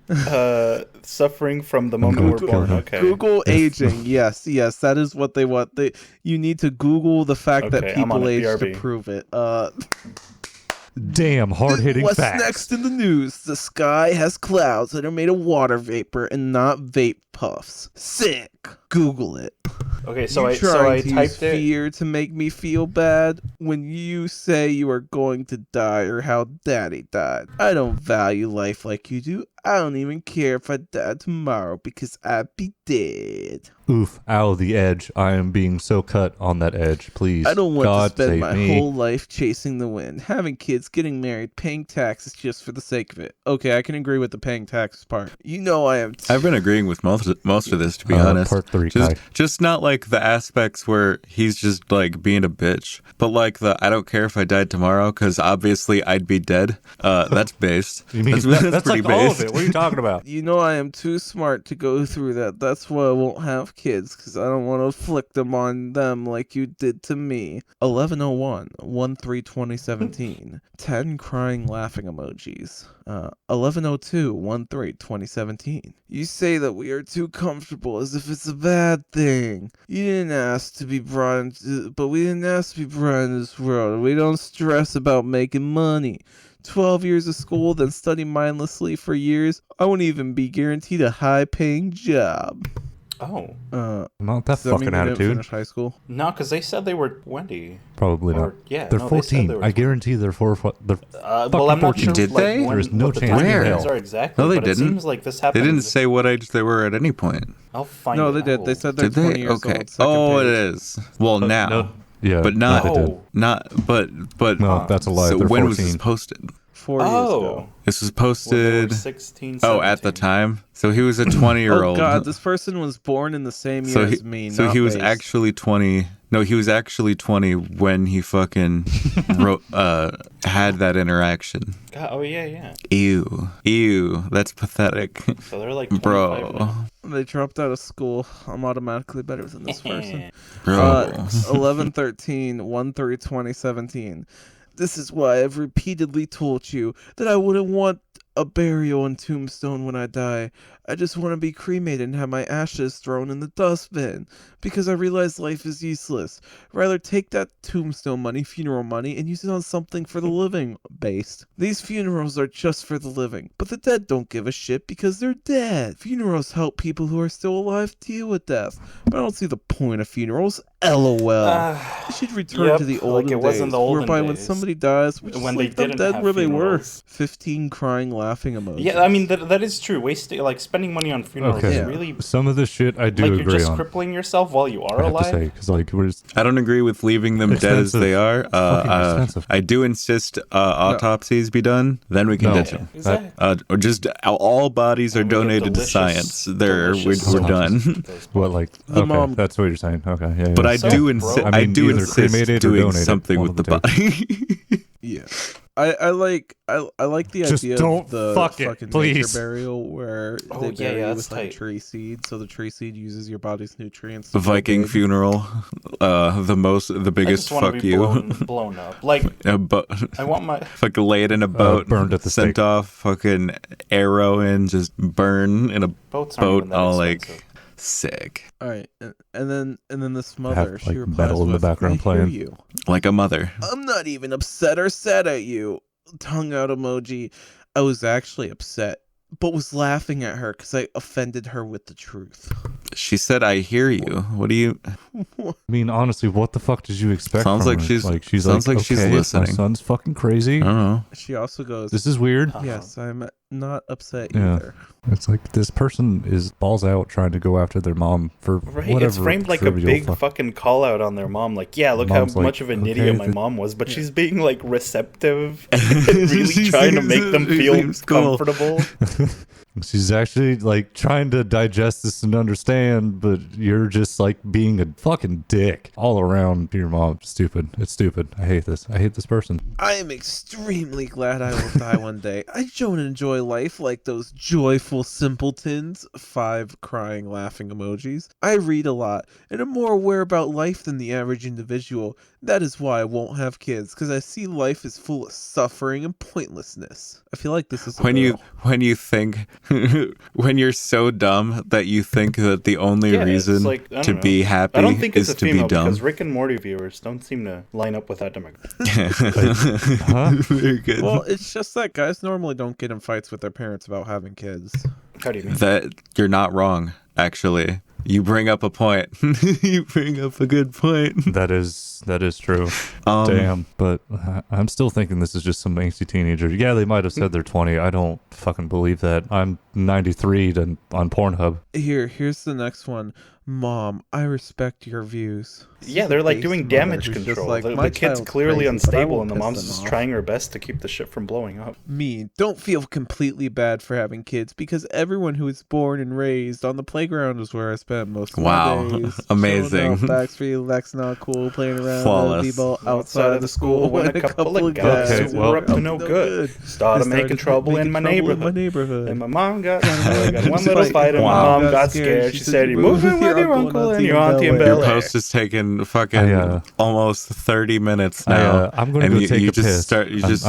[SPEAKER 4] suffering from the moment we're born. Okay.
[SPEAKER 1] Google aging. Yes, that is what they want. You need to Google the fact that
[SPEAKER 4] Okay, I'm on
[SPEAKER 1] people
[SPEAKER 4] it,
[SPEAKER 1] age to
[SPEAKER 4] BRB.
[SPEAKER 1] prove it.
[SPEAKER 2] Damn hard-hitting
[SPEAKER 1] What's
[SPEAKER 2] facts.
[SPEAKER 1] next in the news? The sky has clouds that are made of water vapor and not vape puffs. Sick. Google it.
[SPEAKER 4] Okay, so
[SPEAKER 1] You
[SPEAKER 4] I
[SPEAKER 1] trying to use
[SPEAKER 4] typed it.
[SPEAKER 1] fear to make me feel bad when you say you are going to die or how daddy died. I don't value life like you do. I don't even care if I die tomorrow because I'd be dead.
[SPEAKER 2] Oof, ow, the edge. I am being so cut on that edge. Please,
[SPEAKER 1] I don't want
[SPEAKER 2] God
[SPEAKER 1] to spend
[SPEAKER 2] save
[SPEAKER 1] my
[SPEAKER 2] me.
[SPEAKER 1] whole life chasing the wind, having kids, getting married, paying taxes just for the sake of it. Okay, I can agree with the paying taxes part. You know I am...
[SPEAKER 3] I've been agreeing with most of this, to be honest.
[SPEAKER 2] Part 3, Kai.
[SPEAKER 3] Just not like the aspects where he's just like being a bitch, but like the I don't care if I died tomorrow because obviously I'd be dead. That's based.
[SPEAKER 2] You mean that's
[SPEAKER 3] pretty
[SPEAKER 2] like all of
[SPEAKER 3] based.
[SPEAKER 2] it? What are you talking about?
[SPEAKER 1] You know I am too smart to go through that. That's why I won't have kids, because I don't want to inflict them on them like you did to me. 11:01, 1/3/2017. 10 crying laughing emojis. 11:02, 1/3/2017. You say that we are too comfortable as if it's a bad thing. You didn't ask to be brought into, but we didn't ask to be brought into this world. We don't stress about making money. 12 years of school, then study mindlessly for years. I won't even be guaranteed a high-paying job.
[SPEAKER 4] Oh.
[SPEAKER 2] Not that
[SPEAKER 1] Does that mean
[SPEAKER 2] fucking
[SPEAKER 1] you didn't
[SPEAKER 2] attitude.
[SPEAKER 1] finish high school?
[SPEAKER 4] No, because they said they were 20.
[SPEAKER 2] Probably
[SPEAKER 4] Or-
[SPEAKER 2] not.
[SPEAKER 4] yeah,
[SPEAKER 2] They're
[SPEAKER 4] no, they said
[SPEAKER 2] 14.
[SPEAKER 4] they were
[SPEAKER 2] I guarantee they're
[SPEAKER 4] well, I'm not
[SPEAKER 2] 14.
[SPEAKER 4] sure.
[SPEAKER 3] Did
[SPEAKER 4] like,
[SPEAKER 3] they?
[SPEAKER 4] when-
[SPEAKER 2] There is no
[SPEAKER 4] what the
[SPEAKER 2] chance
[SPEAKER 3] in
[SPEAKER 4] time
[SPEAKER 3] hell.
[SPEAKER 4] frames are exactly.
[SPEAKER 3] No, they
[SPEAKER 4] but
[SPEAKER 3] didn't.
[SPEAKER 4] It seems like this
[SPEAKER 3] They
[SPEAKER 4] happened.
[SPEAKER 3] didn't say what age they were at any point.
[SPEAKER 4] I'll find
[SPEAKER 1] No,
[SPEAKER 4] it.
[SPEAKER 1] they did. They said they're
[SPEAKER 3] Did
[SPEAKER 1] 20
[SPEAKER 3] they?
[SPEAKER 1] years
[SPEAKER 3] Okay.
[SPEAKER 1] old. Second
[SPEAKER 3] Oh,
[SPEAKER 1] page.
[SPEAKER 3] it is. Well, now.
[SPEAKER 2] No. Yeah,
[SPEAKER 3] But not-
[SPEAKER 2] no, they did.
[SPEAKER 4] Oh.
[SPEAKER 3] Not, but.
[SPEAKER 2] No, that's a lie.
[SPEAKER 3] So
[SPEAKER 2] They're
[SPEAKER 3] when
[SPEAKER 2] 14.
[SPEAKER 3] was this posted?
[SPEAKER 1] 4 years
[SPEAKER 4] Oh.
[SPEAKER 1] ago.
[SPEAKER 3] This was
[SPEAKER 4] When they were
[SPEAKER 3] posted.
[SPEAKER 4] 16,
[SPEAKER 3] Oh, at the
[SPEAKER 4] 17.
[SPEAKER 3] time. So he was a 20-year-old.
[SPEAKER 1] Oh god, this person was born in the same year as me.
[SPEAKER 3] So
[SPEAKER 1] not
[SPEAKER 3] he was
[SPEAKER 1] based.
[SPEAKER 3] actually 20. No, he was actually 20 when he fucking wrote, had that interaction.
[SPEAKER 4] God, oh, yeah.
[SPEAKER 3] Ew, that's pathetic,
[SPEAKER 4] So they're like 25
[SPEAKER 3] bro.
[SPEAKER 4] now.
[SPEAKER 1] They dropped out of school. I'm automatically better than this person.
[SPEAKER 3] Bro.
[SPEAKER 1] 11/13, 1/3/2017. This is why I've repeatedly told you that I wouldn't want a burial and tombstone when I die. I just want to be cremated and have my ashes thrown in the dustbin because I realize life is useless. Rather take that tombstone money, funeral money, and use it on something for the living based. These funerals are just for the living, but the dead don't give a shit because they're dead. Funerals help people who are still alive deal with death, but I don't see the point of funerals. LOL. You should return to the
[SPEAKER 4] Yep,
[SPEAKER 1] olden
[SPEAKER 4] like it wasn't
[SPEAKER 1] days,
[SPEAKER 4] the olden
[SPEAKER 1] whereby when
[SPEAKER 4] days.
[SPEAKER 1] somebody dies, we just
[SPEAKER 4] When they
[SPEAKER 1] leave them
[SPEAKER 4] didn't
[SPEAKER 1] dead
[SPEAKER 4] have
[SPEAKER 1] where they were.
[SPEAKER 4] funerals.
[SPEAKER 1] 15 crying laughing emojis.
[SPEAKER 4] Yeah, I mean that is true. Wasting like spending money on funerals
[SPEAKER 2] Okay.
[SPEAKER 4] is
[SPEAKER 1] Yeah.
[SPEAKER 4] really
[SPEAKER 2] Some of this shit I do
[SPEAKER 4] like you're
[SPEAKER 2] agree
[SPEAKER 4] just
[SPEAKER 2] on.
[SPEAKER 4] crippling yourself while you are
[SPEAKER 2] I have to
[SPEAKER 4] alive.
[SPEAKER 2] say, because like we're just,
[SPEAKER 3] I don't agree with leaving them dead as
[SPEAKER 2] Expensive.
[SPEAKER 3] they are.
[SPEAKER 2] Fucking expensive.
[SPEAKER 3] I do insist autopsies be done. Then we can
[SPEAKER 2] No.
[SPEAKER 3] ditch
[SPEAKER 4] Yeah,
[SPEAKER 3] them.
[SPEAKER 4] exactly.
[SPEAKER 3] Or just all bodies are
[SPEAKER 4] And we get
[SPEAKER 3] donated to
[SPEAKER 4] delicious-
[SPEAKER 3] science.
[SPEAKER 4] delicious
[SPEAKER 3] We're
[SPEAKER 4] sausages
[SPEAKER 3] done.
[SPEAKER 4] with those
[SPEAKER 2] what like
[SPEAKER 1] The
[SPEAKER 2] okay,
[SPEAKER 1] mom-
[SPEAKER 2] that's what you're saying. Okay, yeah.
[SPEAKER 3] But
[SPEAKER 2] yeah.
[SPEAKER 3] I
[SPEAKER 4] So,
[SPEAKER 3] do
[SPEAKER 4] bro.
[SPEAKER 3] insist.
[SPEAKER 2] I
[SPEAKER 3] I
[SPEAKER 2] mean,
[SPEAKER 3] do
[SPEAKER 2] either
[SPEAKER 3] insist
[SPEAKER 2] cremated or
[SPEAKER 3] doing
[SPEAKER 2] donated,
[SPEAKER 3] something
[SPEAKER 2] one
[SPEAKER 3] with
[SPEAKER 2] of
[SPEAKER 3] the
[SPEAKER 2] the two.
[SPEAKER 3] body.
[SPEAKER 1] Yeah. I like the
[SPEAKER 2] Just
[SPEAKER 1] idea
[SPEAKER 2] don't
[SPEAKER 1] of the
[SPEAKER 2] fuck it,
[SPEAKER 1] fucking
[SPEAKER 2] please.
[SPEAKER 1] nature burial where
[SPEAKER 4] Oh,
[SPEAKER 1] they
[SPEAKER 4] yeah,
[SPEAKER 1] bury you
[SPEAKER 4] that's
[SPEAKER 1] with like
[SPEAKER 4] tight.
[SPEAKER 1] tree seed, so the tree seed uses your body's nutrients. to grow
[SPEAKER 3] Viking
[SPEAKER 1] big.
[SPEAKER 3] funeral. The
[SPEAKER 4] I
[SPEAKER 3] biggest
[SPEAKER 4] just want to
[SPEAKER 3] fuck
[SPEAKER 4] be
[SPEAKER 3] you.
[SPEAKER 4] blown up. Like
[SPEAKER 3] A boat.
[SPEAKER 4] I want my
[SPEAKER 3] Fucking lay it in a boat.
[SPEAKER 2] burned at the
[SPEAKER 3] sent
[SPEAKER 2] stake.
[SPEAKER 3] off. Fucking arrow in. Just burn in a
[SPEAKER 4] boats aren't
[SPEAKER 3] boat.
[SPEAKER 4] even that
[SPEAKER 3] All
[SPEAKER 4] expensive.
[SPEAKER 3] like sick.
[SPEAKER 1] All right, and then this mother,
[SPEAKER 2] Have,
[SPEAKER 1] she
[SPEAKER 2] like,
[SPEAKER 1] replies
[SPEAKER 2] metal in the
[SPEAKER 1] with,
[SPEAKER 2] background
[SPEAKER 1] "I hear
[SPEAKER 2] playing."
[SPEAKER 1] you.
[SPEAKER 3] Like a mother.
[SPEAKER 1] I'm not even upset or sad at you. Tongue out emoji. I was actually upset, but was laughing at her because I offended her with the truth.
[SPEAKER 3] She said, "I hear you." What do you?
[SPEAKER 2] I mean, honestly, what the fuck did you expect?
[SPEAKER 3] Sounds
[SPEAKER 2] from
[SPEAKER 3] like
[SPEAKER 2] her?
[SPEAKER 3] she's sounds like she's
[SPEAKER 2] okay,
[SPEAKER 3] listening.
[SPEAKER 2] My son's fucking crazy.
[SPEAKER 3] I don't know.
[SPEAKER 1] She also goes,
[SPEAKER 2] This is weird.
[SPEAKER 1] yes, I'm not upset
[SPEAKER 2] Yeah.
[SPEAKER 1] either.
[SPEAKER 2] It's like this person is balls out trying to go after their mom for whatever.
[SPEAKER 4] It's framed like a big fucking call out on their mom. Like, yeah, look how
[SPEAKER 2] Mom's like,
[SPEAKER 4] much of an
[SPEAKER 2] okay,
[SPEAKER 4] idiot my mom was, but she's being like receptive and really trying to make them feel comfortable.
[SPEAKER 2] She's actually like trying to digest this and understand, but you're just like being a fucking dick all around to your mom. Stupid. It's stupid. I hate this. I hate this person.
[SPEAKER 1] I am extremely glad I will die one day. I don't enjoy life like those joyful simpletons. 5 crying, laughing emojis. I read a lot and am more aware about life than the average individual. That is why I won't have kids, because I see life is full of suffering and pointlessness. I feel like this is
[SPEAKER 3] when you think when you're so dumb that you think that the only reason
[SPEAKER 4] like,
[SPEAKER 3] to be happy
[SPEAKER 4] I don't think it's
[SPEAKER 3] is
[SPEAKER 4] a
[SPEAKER 3] to be
[SPEAKER 4] female
[SPEAKER 3] dumb.
[SPEAKER 4] because Rick and Morty viewers don't seem to line up with that demographic.
[SPEAKER 2] Huh?
[SPEAKER 3] Very good.
[SPEAKER 1] Well, it's just that guys normally don't get in fights with their parents about having kids.
[SPEAKER 4] How do you mean?
[SPEAKER 3] That you're not wrong, actually. You bring up a point. You bring up a good point.
[SPEAKER 2] That is true. Damn. But I'm still thinking this is just some angsty teenager. Yeah, they might have said they're 20. I don't fucking believe that. I'm 93 on Pornhub.
[SPEAKER 1] Here's the next one. Mom, I respect your views.
[SPEAKER 4] Yeah, they're like doing
[SPEAKER 1] Base mother
[SPEAKER 4] damage
[SPEAKER 1] who's just
[SPEAKER 4] control.
[SPEAKER 1] like,
[SPEAKER 4] The
[SPEAKER 1] "My
[SPEAKER 4] kid's
[SPEAKER 1] child's
[SPEAKER 4] clearly
[SPEAKER 1] crazy, but I
[SPEAKER 4] unstable,
[SPEAKER 1] won't
[SPEAKER 4] and the
[SPEAKER 1] piss
[SPEAKER 4] mom's
[SPEAKER 1] them
[SPEAKER 4] just
[SPEAKER 1] off."
[SPEAKER 4] trying her best to keep the shit from blowing up.
[SPEAKER 1] Me, don't feel completely bad for having kids, because everyone who is born and raised on the playground is where I spent most of
[SPEAKER 3] Wow.
[SPEAKER 1] my days.
[SPEAKER 3] Amazing.
[SPEAKER 1] Backstreet, Lex not cool, playing around
[SPEAKER 3] Flawless.
[SPEAKER 1] with people outside of the school
[SPEAKER 4] when a couple of guys
[SPEAKER 2] Okay,
[SPEAKER 4] who
[SPEAKER 2] well,
[SPEAKER 4] were up to no good started making trouble in my neighborhood. And my mom got one little fight, and my mom got scared. She said, "You move in with your uncle and your auntie in Bel
[SPEAKER 3] Your
[SPEAKER 4] Air."
[SPEAKER 3] post is taking fucking almost 30 minutes now.
[SPEAKER 2] I'm going to
[SPEAKER 3] and
[SPEAKER 2] go take
[SPEAKER 3] you
[SPEAKER 2] a
[SPEAKER 3] just
[SPEAKER 2] piss.
[SPEAKER 3] start. You just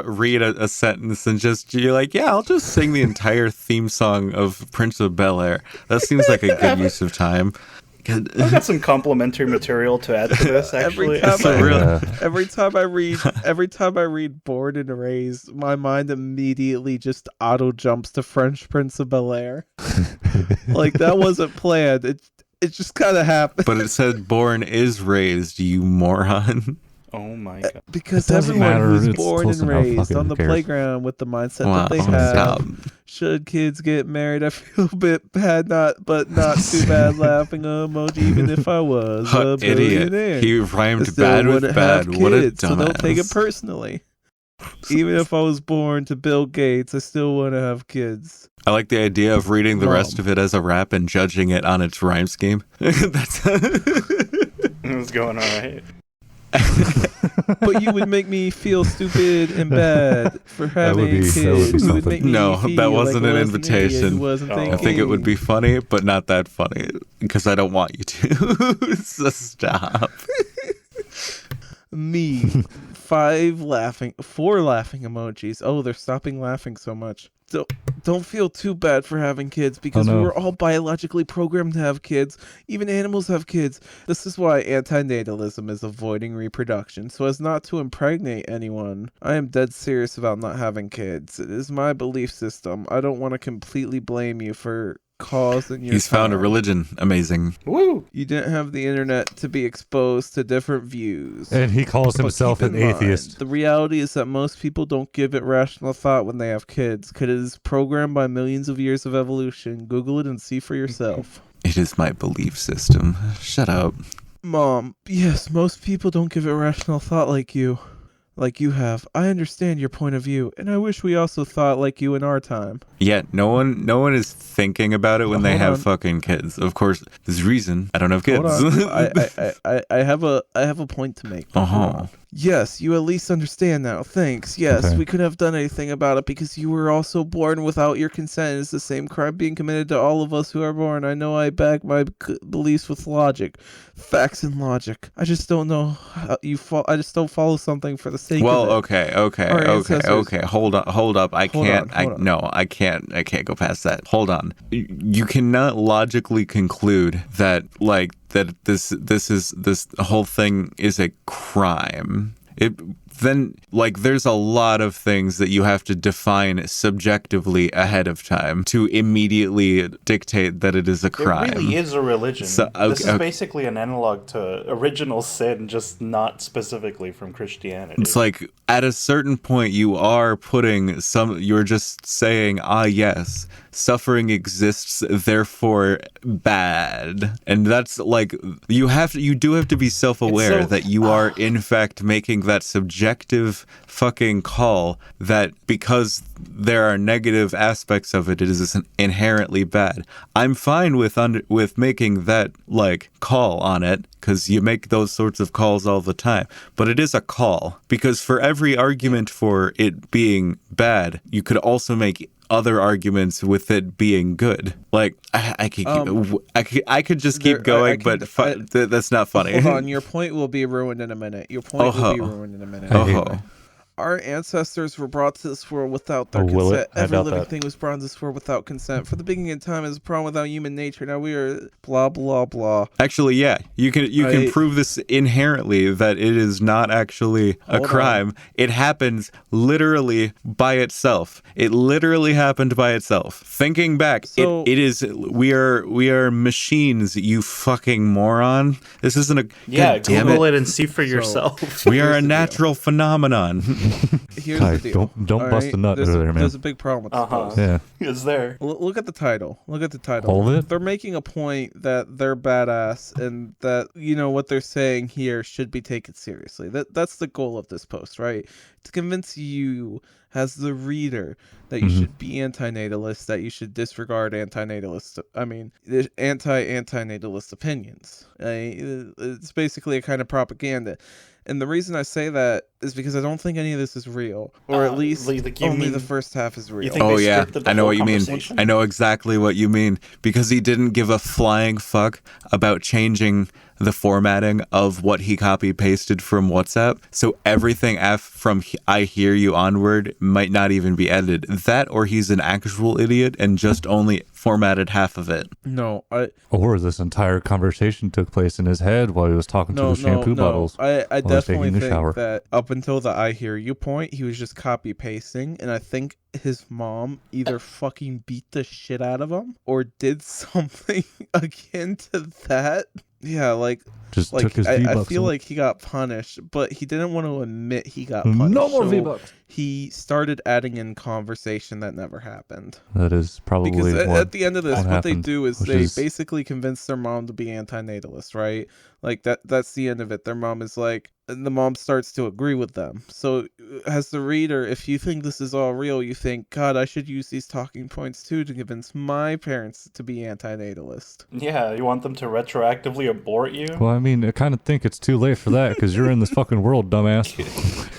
[SPEAKER 3] read a sentence and you're like, yeah, I'll just sing the entire theme song of Prince of Bel Air. That seems like a good use of time.
[SPEAKER 4] I've got some complimentary material to add to this. Actually,
[SPEAKER 1] every time I read "Born and Raised," my mind immediately just auto jumps to French Prince of Bel Air. Like that wasn't planned. It just kind of happened.
[SPEAKER 3] But it said "born is raised," you moron.
[SPEAKER 4] Oh my god!
[SPEAKER 1] Because
[SPEAKER 2] doesn't
[SPEAKER 1] everyone
[SPEAKER 2] matter.
[SPEAKER 1] who's
[SPEAKER 2] It's
[SPEAKER 1] born
[SPEAKER 2] close
[SPEAKER 1] and
[SPEAKER 2] enough.
[SPEAKER 1] raised
[SPEAKER 2] Fucking
[SPEAKER 1] on the
[SPEAKER 2] who cares?
[SPEAKER 1] playground with the mindset
[SPEAKER 3] Wow,
[SPEAKER 1] that they
[SPEAKER 3] stop.
[SPEAKER 1] have. Should kids get married? I feel a bit bad, not too bad. Laughing emoji, even if I was a
[SPEAKER 3] Idiot.
[SPEAKER 1] billionaire.
[SPEAKER 3] He
[SPEAKER 1] I
[SPEAKER 3] rhymed
[SPEAKER 1] still
[SPEAKER 3] bad with
[SPEAKER 1] wouldn't
[SPEAKER 3] bad.
[SPEAKER 1] have
[SPEAKER 3] What a
[SPEAKER 1] kids, so don't take it
[SPEAKER 3] dumbass.
[SPEAKER 1] personally. Even if I was born to Bill Gates, I still want to have kids.
[SPEAKER 3] I like the idea of reading the rest of it as a rap and judging it on its rhyme scheme. That's
[SPEAKER 4] It was going all right.
[SPEAKER 1] But you would make me feel stupid and bad for having
[SPEAKER 2] would be
[SPEAKER 1] kids.
[SPEAKER 2] something.
[SPEAKER 1] You would make me
[SPEAKER 3] No,
[SPEAKER 1] feel
[SPEAKER 3] that wasn't
[SPEAKER 1] like
[SPEAKER 3] an
[SPEAKER 1] I was idiot who
[SPEAKER 3] invitation.
[SPEAKER 1] wasn't
[SPEAKER 4] Oh.
[SPEAKER 3] I
[SPEAKER 1] thinking.
[SPEAKER 3] think it would be funny, but not that funny because I don't want you to. So stop.
[SPEAKER 1] Me. 4 laughing emojis. Oh, they're stopping laughing so much. Don't feel too bad for having kids, because
[SPEAKER 2] Oh, no.
[SPEAKER 1] we were all biologically programmed to have kids. Even animals have kids. This is why anti-natalism is avoiding reproduction, so as not to impregnate anyone. I am dead serious about not having kids. It is my belief system. I don't want to completely blame you for causing your
[SPEAKER 3] He's found a
[SPEAKER 1] time.
[SPEAKER 3] religion. Amazing.
[SPEAKER 4] Woo!
[SPEAKER 1] You didn't have the internet to be exposed to different views.
[SPEAKER 2] And he calls
[SPEAKER 1] But
[SPEAKER 2] himself
[SPEAKER 1] keep
[SPEAKER 2] an
[SPEAKER 1] in mind,
[SPEAKER 2] atheist.
[SPEAKER 1] the reality is that most people don't give it rational thought when they have kids, because it is programmed by millions of years of evolution. Google it and see for yourself.
[SPEAKER 3] It is my belief system. Shut up.
[SPEAKER 1] Mom, yes, most people don't give it rational thought like you have. I understand your point of view, and I wish we also thought like you in our time.
[SPEAKER 3] Yeah, no one is thinking about it when they
[SPEAKER 1] Hold
[SPEAKER 3] have
[SPEAKER 1] on.
[SPEAKER 3] fucking kids. Of course, there's reason I don't have kids.
[SPEAKER 1] Hold on. I have a point to make. Hold
[SPEAKER 3] Uh-huh.
[SPEAKER 1] on. Yes, you at least understand now. Thanks. Yes,
[SPEAKER 2] Okay.
[SPEAKER 1] we couldn't have done anything about it because you were also born without your consent. It's the same crime being committed to all of us who are born. I know I back my beliefs with logic, facts and logic. I just don't know how I just don't follow something for the sake
[SPEAKER 3] Well,
[SPEAKER 1] of it.
[SPEAKER 3] okay.
[SPEAKER 1] Our ancestors-
[SPEAKER 3] Hold up. I
[SPEAKER 1] Hold
[SPEAKER 3] can't.
[SPEAKER 1] on, hold on.
[SPEAKER 3] No, I can't go past that. Hold on. You cannot logically conclude that this whole thing is a crime. then like there's a lot of things that you have to define subjectively ahead of time to immediately dictate that it is a crime.
[SPEAKER 4] It really is a religion.
[SPEAKER 3] So,
[SPEAKER 4] This is basically an analog to original sin, just not specifically from Christianity.
[SPEAKER 3] It's like at a certain point you are putting you're just saying, yes, suffering exists, therefore bad. And that's like you do have to be self-aware that you are in fact making that subjective fucking call that because there are negative aspects of it, it is inherently bad. I'm fine with making that like call on it, because you make those sorts of calls all the time. But it is a call, because for every argument for it being bad, you could also make other arguments with it being good. Like I could just keep going, but that's not funny.
[SPEAKER 1] Hold on, your point will be ruined in a minute. Our ancestors were brought to this world without their consent. Every living thing was brought into this world without consent. For the beginning of time is a problem without human nature. Now we are blah blah blah.
[SPEAKER 3] Actually, yeah, you can prove this inherently that it is not actually a crime. It happens literally by itself. It literally happened by itself. Thinking back, so, it is we are machines. You fucking moron. This isn't a
[SPEAKER 4] Google it and see for yourself.
[SPEAKER 3] We are a natural phenomenon.
[SPEAKER 1] Here's the deal.
[SPEAKER 2] Don't bust a nut there, man.
[SPEAKER 1] There's a big problem with this post.
[SPEAKER 2] Yeah.
[SPEAKER 4] Is there?
[SPEAKER 1] Look at the title.
[SPEAKER 2] All of it?
[SPEAKER 1] They're making a point that they're badass and that, what they're saying here should be taken seriously. That's the goal of this post, right? To convince you as the reader that you should be anti-natalist, that you should disregard anti-natalist opinions. It's basically a kind of propaganda. And the reason I say that is because I don't think any of this is real, or at least only the first half is real.
[SPEAKER 3] Oh yeah, I know what you mean. I know exactly what you mean, because he didn't give a flying fuck about changing the formatting of what he copy pasted from WhatsApp. So everything from I hear you onward might not even be edited. That, or he's an actual idiot and just only formatted half of it.
[SPEAKER 1] No,
[SPEAKER 2] or this entire conversation took place in his head while he was talking to the shampoo bottles.
[SPEAKER 1] I definitely think that up until the I hear you point, he was just copy pasting, and I think his mom either fucking beat the shit out of him or did something akin to that. Yeah,
[SPEAKER 2] took his V-Bucks.
[SPEAKER 1] I feel like he got punished, but he didn't want to admit he got punished.
[SPEAKER 2] No more V-Bucks.
[SPEAKER 1] He started adding in conversation that never happened.
[SPEAKER 2] That is probably
[SPEAKER 1] because at the end of this, what they do is they basically convince their mom to be anti-natalist, right? Like that's the end of it. Their mom is like, and the mom starts to agree with them. So as the reader, if you think this is all real, you think, God, I should use these talking points too to convince my parents to be anti-natalist.
[SPEAKER 4] Yeah, you want them to retroactively abort you?
[SPEAKER 2] Well, I mean, I kind of think it's too late for that, because you're in this fucking world, dumbass.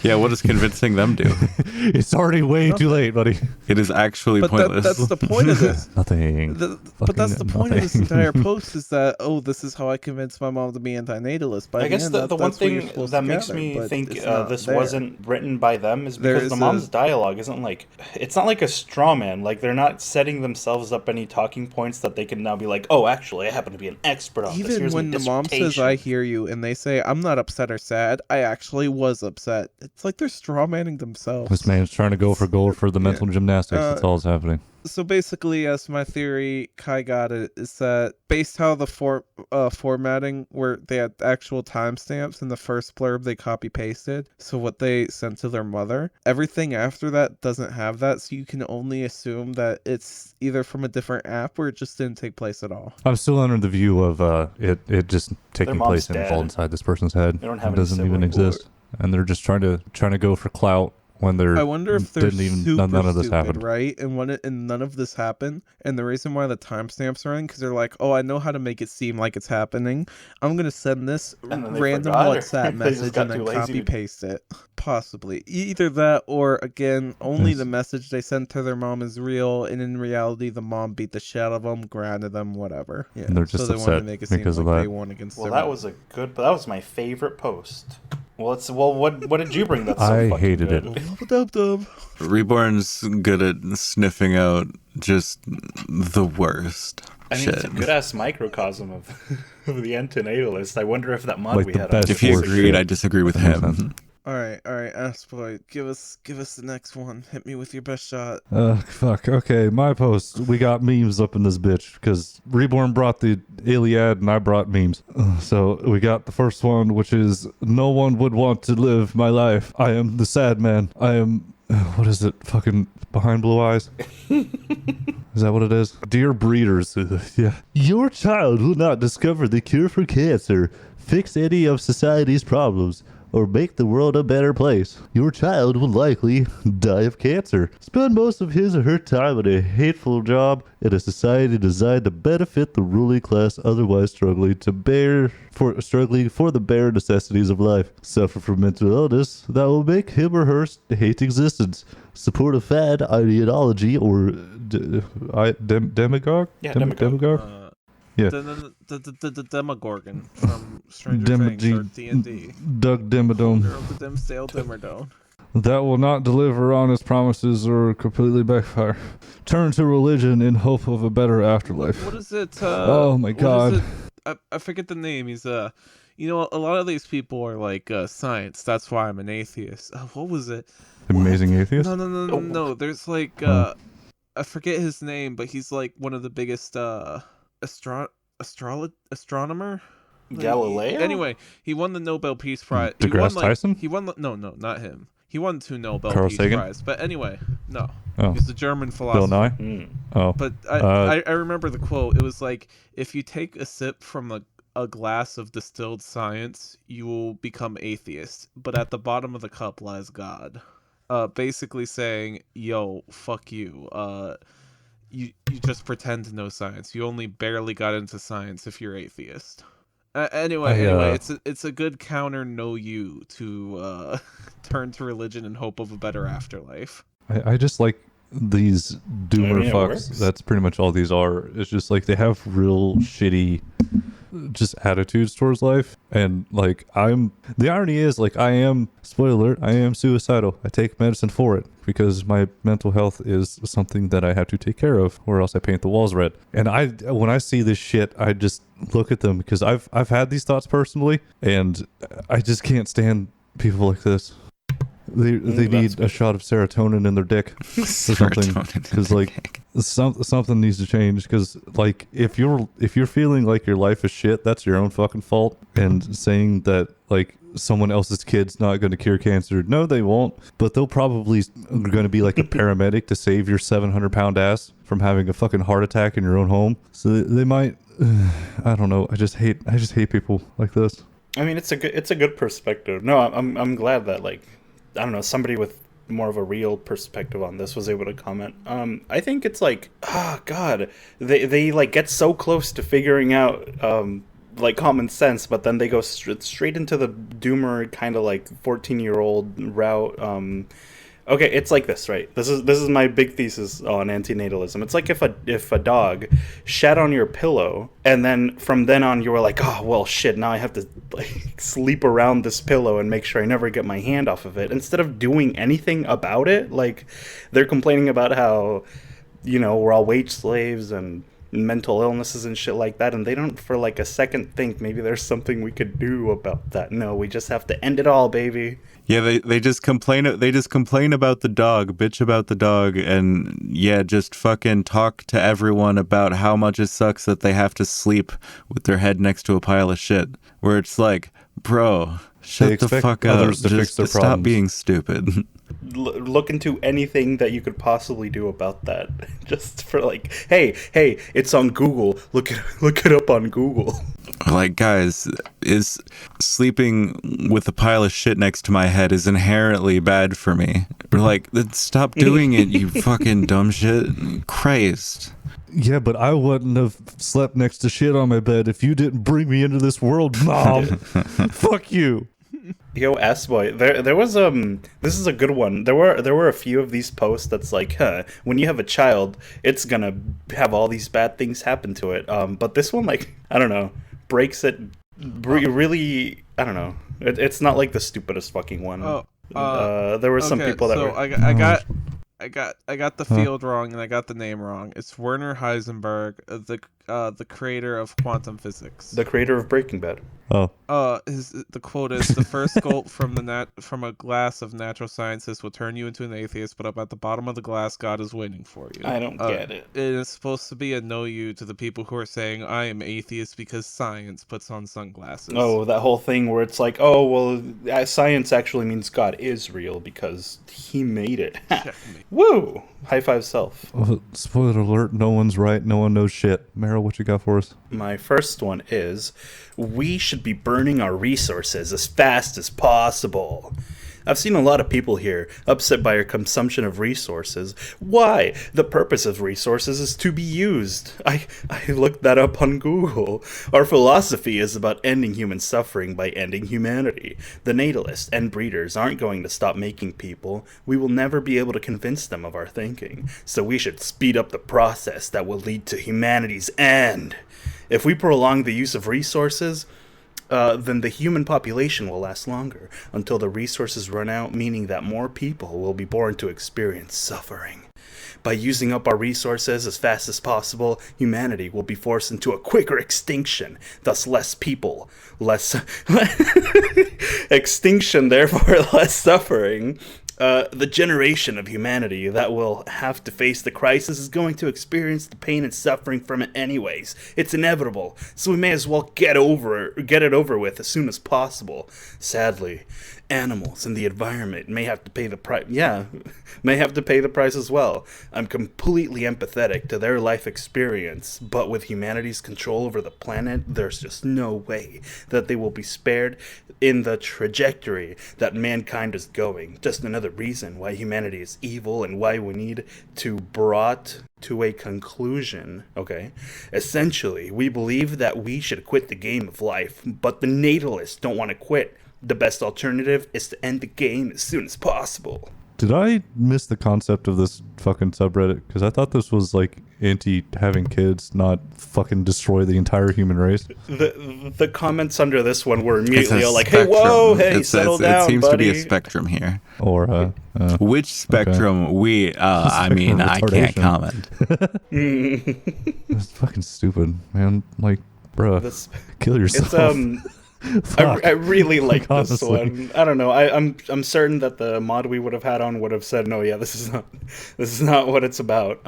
[SPEAKER 3] Yeah, what does convincing them do?
[SPEAKER 2] It's already way too late, buddy.
[SPEAKER 3] It is actually pointless.
[SPEAKER 1] That's the point of this.
[SPEAKER 2] Nothing.
[SPEAKER 1] But that's the point of this entire post, is that, this is how I convinced my mom to be anti-natalist.
[SPEAKER 4] I guess the one thing that makes me think this wasn't written by them is because the mom's dialogue isn't it's not like a straw man. Like, they're not setting themselves up any talking points that they can now be like, actually, I happen to be an expert on this.
[SPEAKER 1] Even when the mom says, I hear you, and they say, I'm not upset or sad, I actually was upset. It's like they're straw manning themselves.
[SPEAKER 2] This man's trying to go for gold for the mental gymnastics. That's all that's happening.
[SPEAKER 1] So basically, as my theory, Kai got it, is that based how the formatting, where they had actual timestamps in the first blurb they copy pasted, so what they sent to their mother, everything after that doesn't have that, so you can only assume that it's either from a different app or it just didn't take place at all.
[SPEAKER 2] I'm still under the view of it just taking place inside this person's head.
[SPEAKER 4] They don't have
[SPEAKER 2] it doesn't even exist, and they're just trying to go for clout. When I wonder if they're none of this happened,
[SPEAKER 1] right? And none of this happened. And the reason why the timestamps are in, because they're like, I know how to make it seem like it's happening. I'm gonna send this random WhatsApp message and then copy paste it. Possibly either that, or again, only the message they sent to their mom is real, and in reality, the mom beat the shit out of them, grounded them, whatever. Yeah.
[SPEAKER 2] And they're just upset
[SPEAKER 1] want to make it seem
[SPEAKER 2] because
[SPEAKER 1] like
[SPEAKER 2] of that.
[SPEAKER 1] They won against.
[SPEAKER 4] Well, that was that was my favorite post. What did you bring that's so
[SPEAKER 2] I
[SPEAKER 4] fucking
[SPEAKER 2] hated
[SPEAKER 4] good?
[SPEAKER 2] it.
[SPEAKER 3] Reborn's good at sniffing out just the worst.
[SPEAKER 4] I mean, it's a good-ass microcosm of the Anti-natalist. I wonder if that mod
[SPEAKER 2] Like
[SPEAKER 4] we
[SPEAKER 2] the
[SPEAKER 4] had
[SPEAKER 2] best
[SPEAKER 3] If he agreed, I disagree with him.
[SPEAKER 1] All right, Aspboy, give us the next one. Hit me with your best shot.
[SPEAKER 2] Fuck. Okay, my post. We got memes up in this bitch because Reborn brought the Iliad and I brought memes. So we got the first one, which is no one would want to live my life. I am the sad man. I am. What is it? Fucking behind blue eyes? Is that what it is? Dear breeders, yeah. Your child will not discover the cure for cancer, fix any of society's problems, or make the world a better place. Your child will likely die of cancer. Spend most of his or her time at a hateful job in a society designed to benefit the ruling class, otherwise struggling for the bare necessities of life. Suffer from mental illness that will make him or her hate existence. Support a fad, ideology, or demagogue?
[SPEAKER 4] Yeah,
[SPEAKER 2] Demagogue? Yeah.
[SPEAKER 1] The Demogorgon from Stranger Things or D&D.
[SPEAKER 2] Doug Dimmadome.
[SPEAKER 1] Owner of the Dimsdale Dimmerdome.
[SPEAKER 2] That will not deliver on his promises or completely backfire. Turn to religion in hope of a better afterlife.
[SPEAKER 1] What is it?
[SPEAKER 2] Oh my god.
[SPEAKER 1] I forget the name. He's a lot of these people are like science. That's why I'm an atheist. What was it?
[SPEAKER 2] Amazing atheist?
[SPEAKER 1] No. There's like I forget his name, but he's like one of the biggest astronomer.
[SPEAKER 4] Galileo?
[SPEAKER 1] Anyway, he won the Nobel Peace Prize.
[SPEAKER 2] DeGrasse Tyson?
[SPEAKER 1] He won no, not him. He won 2 Nobel
[SPEAKER 2] Carl
[SPEAKER 1] Peace
[SPEAKER 2] Sagan?
[SPEAKER 1] Prize. But anyway, no.
[SPEAKER 2] Oh.
[SPEAKER 1] He's a German philosopher.
[SPEAKER 2] Bill Nye?
[SPEAKER 4] Mm.
[SPEAKER 2] Oh.
[SPEAKER 1] But I remember the quote. It was like, if you take a sip from a glass of distilled science, you will become atheist. But at the bottom of the cup lies God. Basically saying, yo, fuck you. You just pretend to know science. You only barely got into science if you're atheist. Anyway, it's a good counter no you to turn to religion in hope of a better afterlife.
[SPEAKER 2] I just like these doomer
[SPEAKER 4] it
[SPEAKER 2] fucks.
[SPEAKER 4] works.
[SPEAKER 2] That's pretty much all these are. It's just like they have real shitty just attitudes towards life. And like the irony is like I am, spoiler alert, I am suicidal. I take medicine for it because my mental health is something that I have to take care of, or else I paint the walls red. And when I see this shit, I just look at them because I've had these thoughts personally, and I just can't stand people like this. They need a shot of serotonin in their dick or something, because like something needs to change. Because like if you're feeling like your life is shit, that's your own fucking fault. And saying that like someone else's kid's not going to cure cancer, no, they won't. But they'll probably going to be like a paramedic to save your 700-pound ass from having a fucking heart attack in your own home. So they might. I don't know. I just hate people like this.
[SPEAKER 4] I mean, it's a good perspective. No, I'm glad that like, I don't know, somebody with more of a real perspective on this was able to comment. I think it's like, God, they like get so close to figuring out like common sense, but then they go straight into the doomer kind of like 14-year-old route. Okay, it's like this, right? This is my big thesis on antinatalism. It's like if a dog shat on your pillow, and then from then on you were like, oh well, shit. Now I have to like sleep around this pillow and make sure I never get my hand off of it. Instead of doing anything about it, like they're complaining about how, we're all wage slaves and mental illnesses and shit like that, and they don't for like a second think maybe there's something we could do about that. No, we just have to end it all, baby.
[SPEAKER 3] Yeah, they just complain about the dog, bitch about the dog, and yeah, just fucking talk to everyone about how much it sucks that they have to sleep with their head next to a pile of shit. Where it's like, bro, shut the fuck up. Just stop
[SPEAKER 2] problems.
[SPEAKER 3] being stupid.
[SPEAKER 4] Look into anything that you could possibly do about that. Just for like, hey, it's on Google. Look it up on Google.
[SPEAKER 3] Like, guys, is sleeping with a pile of shit next to my head is inherently bad for me. Like, stop doing it, you fucking dumb shit. Christ.
[SPEAKER 2] Yeah, but I wouldn't have slept next to shit on my bed if you didn't bring me into this world, Mom. Fuck you.
[SPEAKER 4] Yo, S-Boy, there was this is a good one. There were a few of these posts that's like, when you have a child, it's gonna have all these bad things happen to it. But this one, like, I don't know, breaks it really. I don't know. It's not like the stupidest fucking one. There were some people that
[SPEAKER 1] so
[SPEAKER 4] were.
[SPEAKER 1] I got the field wrong and I got the name wrong. It's Werner Heisenberg. the creator of quantum physics.
[SPEAKER 4] The creator of Breaking Bad.
[SPEAKER 2] Oh,
[SPEAKER 1] The quote is, "The first gulp from a glass of natural sciences will turn you into an atheist, but up at the bottom of the glass, God is waiting for you."
[SPEAKER 4] I don't get it.
[SPEAKER 1] It is supposed to be a no you to the people who are saying, "I am atheist because science puts on sunglasses."
[SPEAKER 4] Oh, that whole thing where it's like, oh, well, science actually means God is real because he made it.
[SPEAKER 1] Checkmate.
[SPEAKER 4] Woo! High five self.
[SPEAKER 2] spoiler alert, no one's right, no one knows shit. Meryl, what you got for us?
[SPEAKER 4] My first one is, we should be burning our resources as fast as possible. I've seen a lot of people here upset by our consumption of resources. Why? The purpose of resources is to be used. I looked that up on Google. Our philosophy is about ending human suffering by ending humanity. The natalists and breeders aren't going to stop making people. We will never be able to convince them of our thinking. So we should speed up the process that will lead to humanity's end. If we prolong the use of resources, then the human population will last longer until the resources run out, meaning that more people will be born to experience suffering. By using up our resources as fast as possible, humanity will be forced into a quicker extinction, thus less people, less extinction, therefore less suffering. The generation of humanity that will have to face the crisis is going to experience the pain and suffering from it anyways. It's inevitable, so we may as well get it over with as soon as possible. Sadly, animals and the environment may have to pay the price. Yeah, may have to pay the price as well. I'm completely empathetic to their life experience, but with humanity's control over the planet, there's just no way that they will be spared in the trajectory that mankind is going. Just another reason why humanity is evil and why we need to brought to a conclusion. Okay, essentially, we believe that we should quit the game of life, but the natalists don't want to quit. The best alternative is to end the game as soon as possible.
[SPEAKER 2] Did I miss the concept of this fucking subreddit? Because I thought this was like anti having kids, not fucking destroy the entire human race.
[SPEAKER 4] The comments under this one were immediately all like,
[SPEAKER 3] spectrum.
[SPEAKER 4] hey, whoa, hey, settle down,
[SPEAKER 3] It seems
[SPEAKER 4] buddy.
[SPEAKER 3] to be a spectrum here.
[SPEAKER 2] Or
[SPEAKER 3] Which spectrum I mean, I can't comment.
[SPEAKER 2] It's fucking stupid, man. Like, bruh,
[SPEAKER 4] This-
[SPEAKER 2] kill yourself.
[SPEAKER 4] It's
[SPEAKER 2] Fuck.
[SPEAKER 4] I really like this
[SPEAKER 2] Honestly.
[SPEAKER 4] one. I don't know. I'm certain that the mod we would have had on would have said, no, yeah, this is not what it's about.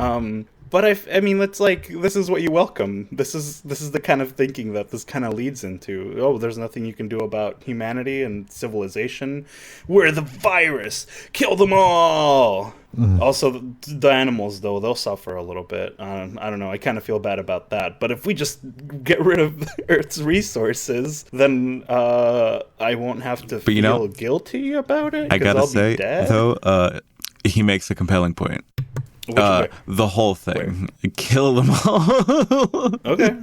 [SPEAKER 4] But I mean, it's like, this is what you welcome. This is the kind of thinking that this kind of leads into. Oh, there's nothing you can do about humanity and civilization. We're the virus. Kill them all. Also, the animals, though, they'll suffer a little bit. I don't know. I kind of feel bad about that. But if we just get rid of Earth's resources, then I won't have to feel guilty about it.
[SPEAKER 3] I gotta
[SPEAKER 4] I'll
[SPEAKER 3] say,
[SPEAKER 4] be dead.
[SPEAKER 3] though, he makes a compelling point.
[SPEAKER 4] Which way?
[SPEAKER 3] The whole thing. Kill them all.
[SPEAKER 4] Okay.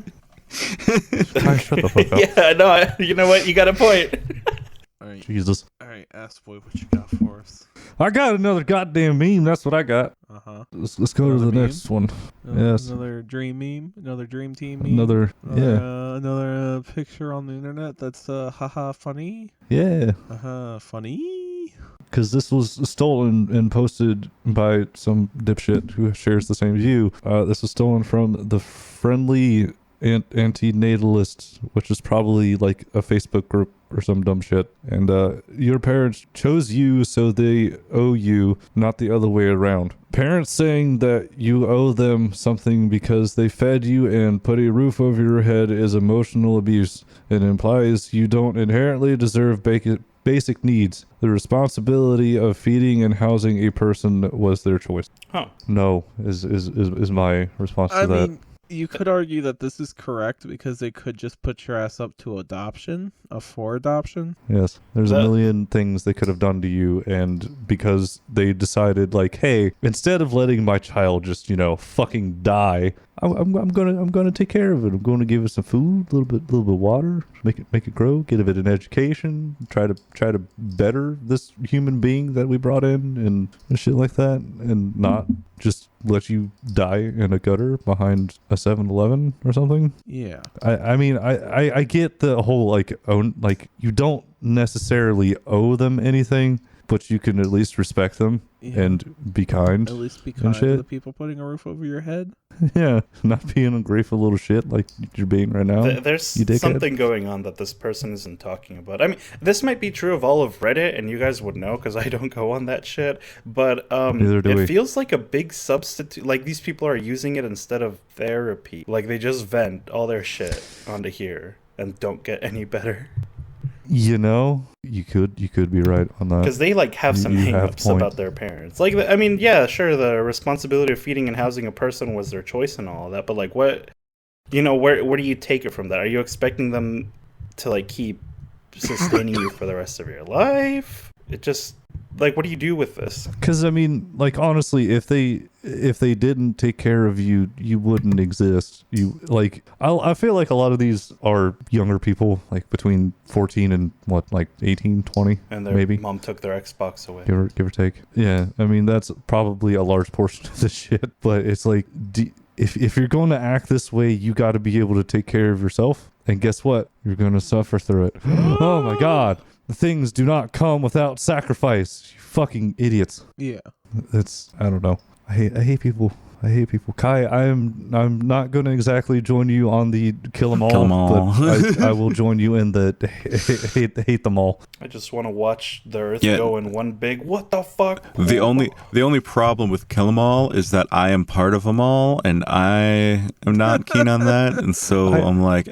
[SPEAKER 2] Guys, shut the fuck up.
[SPEAKER 4] Yeah, no, you know what? You got a point.
[SPEAKER 1] All right,
[SPEAKER 2] Jesus.
[SPEAKER 1] ass boy, what you got for us?
[SPEAKER 2] I got another goddamn meme. That's what I got. Let's go to
[SPEAKER 1] Another
[SPEAKER 2] the
[SPEAKER 1] meme?
[SPEAKER 2] next one. Yes.
[SPEAKER 1] Another dream meme, another dream team meme. Another picture on the internet that's haha funny.
[SPEAKER 2] Yeah.
[SPEAKER 1] Funny.
[SPEAKER 2] Because this was stolen and posted by some dipshit who shares the same view. This was stolen from the Friendly Anti-natalist, which is probably like a Facebook group or some dumb shit. And your parents chose you, so they owe you, not the other way around. Parents saying that you owe them something because they fed you and put a roof over your head is emotional abuse. It implies you don't inherently deserve basic needs. The responsibility of feeding and housing a person was their choice.
[SPEAKER 4] Huh.
[SPEAKER 2] No, is my response to
[SPEAKER 1] I
[SPEAKER 2] that.
[SPEAKER 1] mean, you could argue that this is correct because they could just put your ass up to adoption, for adoption.
[SPEAKER 2] Yes, there's a
[SPEAKER 4] That-
[SPEAKER 2] million things they could have done to you, and because they decided, like, hey, instead of letting my child just, fucking die, I'm gonna take care of it. I'm going to give it some food, a little bit of water, make it grow, give it an education, try to better this human being that we brought in, and shit like that, and not just let you die in a gutter behind a 7-Eleven or something.
[SPEAKER 1] Yeah.
[SPEAKER 2] I mean, I get the whole, you don't necessarily owe them anything, but you can at least respect them
[SPEAKER 1] Yeah.
[SPEAKER 2] and be kind.
[SPEAKER 1] At least be
[SPEAKER 2] and
[SPEAKER 1] kind to
[SPEAKER 2] shit.
[SPEAKER 1] the people putting a roof over your head.
[SPEAKER 2] Yeah, not being a grateful little shit like you're being right now.
[SPEAKER 4] There's
[SPEAKER 2] you dickhead.
[SPEAKER 4] something going on that this person isn't talking about. I mean, this might be true of all of Reddit, and you guys would know because I don't go on that shit. But
[SPEAKER 2] Neither do we.
[SPEAKER 4] it feels like a big substitute. Like these people are using it instead of therapy. Like they just vent all their shit onto here and don't get any better.
[SPEAKER 2] You know, you could be right on that.
[SPEAKER 4] Because they like have some
[SPEAKER 2] You have
[SPEAKER 4] hang-ups
[SPEAKER 2] point.
[SPEAKER 4] about their parents. Like, I mean, yeah, sure, the responsibility of feeding and housing a person was their choice and all that. But like, what, you know, where do you take it from that? Are you expecting them to like keep sustaining you for the rest of your life? It just like, what do you do with this?
[SPEAKER 2] Because I mean, like honestly, if they didn't take care of you, you wouldn't exist. You like, I feel like a lot of these are younger people, like between 14 and what, like 18, 20,
[SPEAKER 4] And their
[SPEAKER 2] maybe.
[SPEAKER 4] mom took their Xbox away.
[SPEAKER 2] Give or take. Yeah, I mean that's probably a large portion of the shit. But it's like, if you're going to act this way, you got to be able to take care of yourself. And guess what? You're going to suffer through it. Oh my god. The things do not come without sacrifice. You fucking idiots.
[SPEAKER 1] Yeah.
[SPEAKER 2] It's, I don't know. I hate people. I hate people. Kai, I'm not going to exactly join you on the kill them all, but I will join you in the hate them all.
[SPEAKER 4] I just want to watch the Earth
[SPEAKER 3] Yeah.
[SPEAKER 4] go in one big what the fuck.
[SPEAKER 3] The only problem with Kill 'Em All is that I am part of them all, and I am not keen on that, and so I'm like,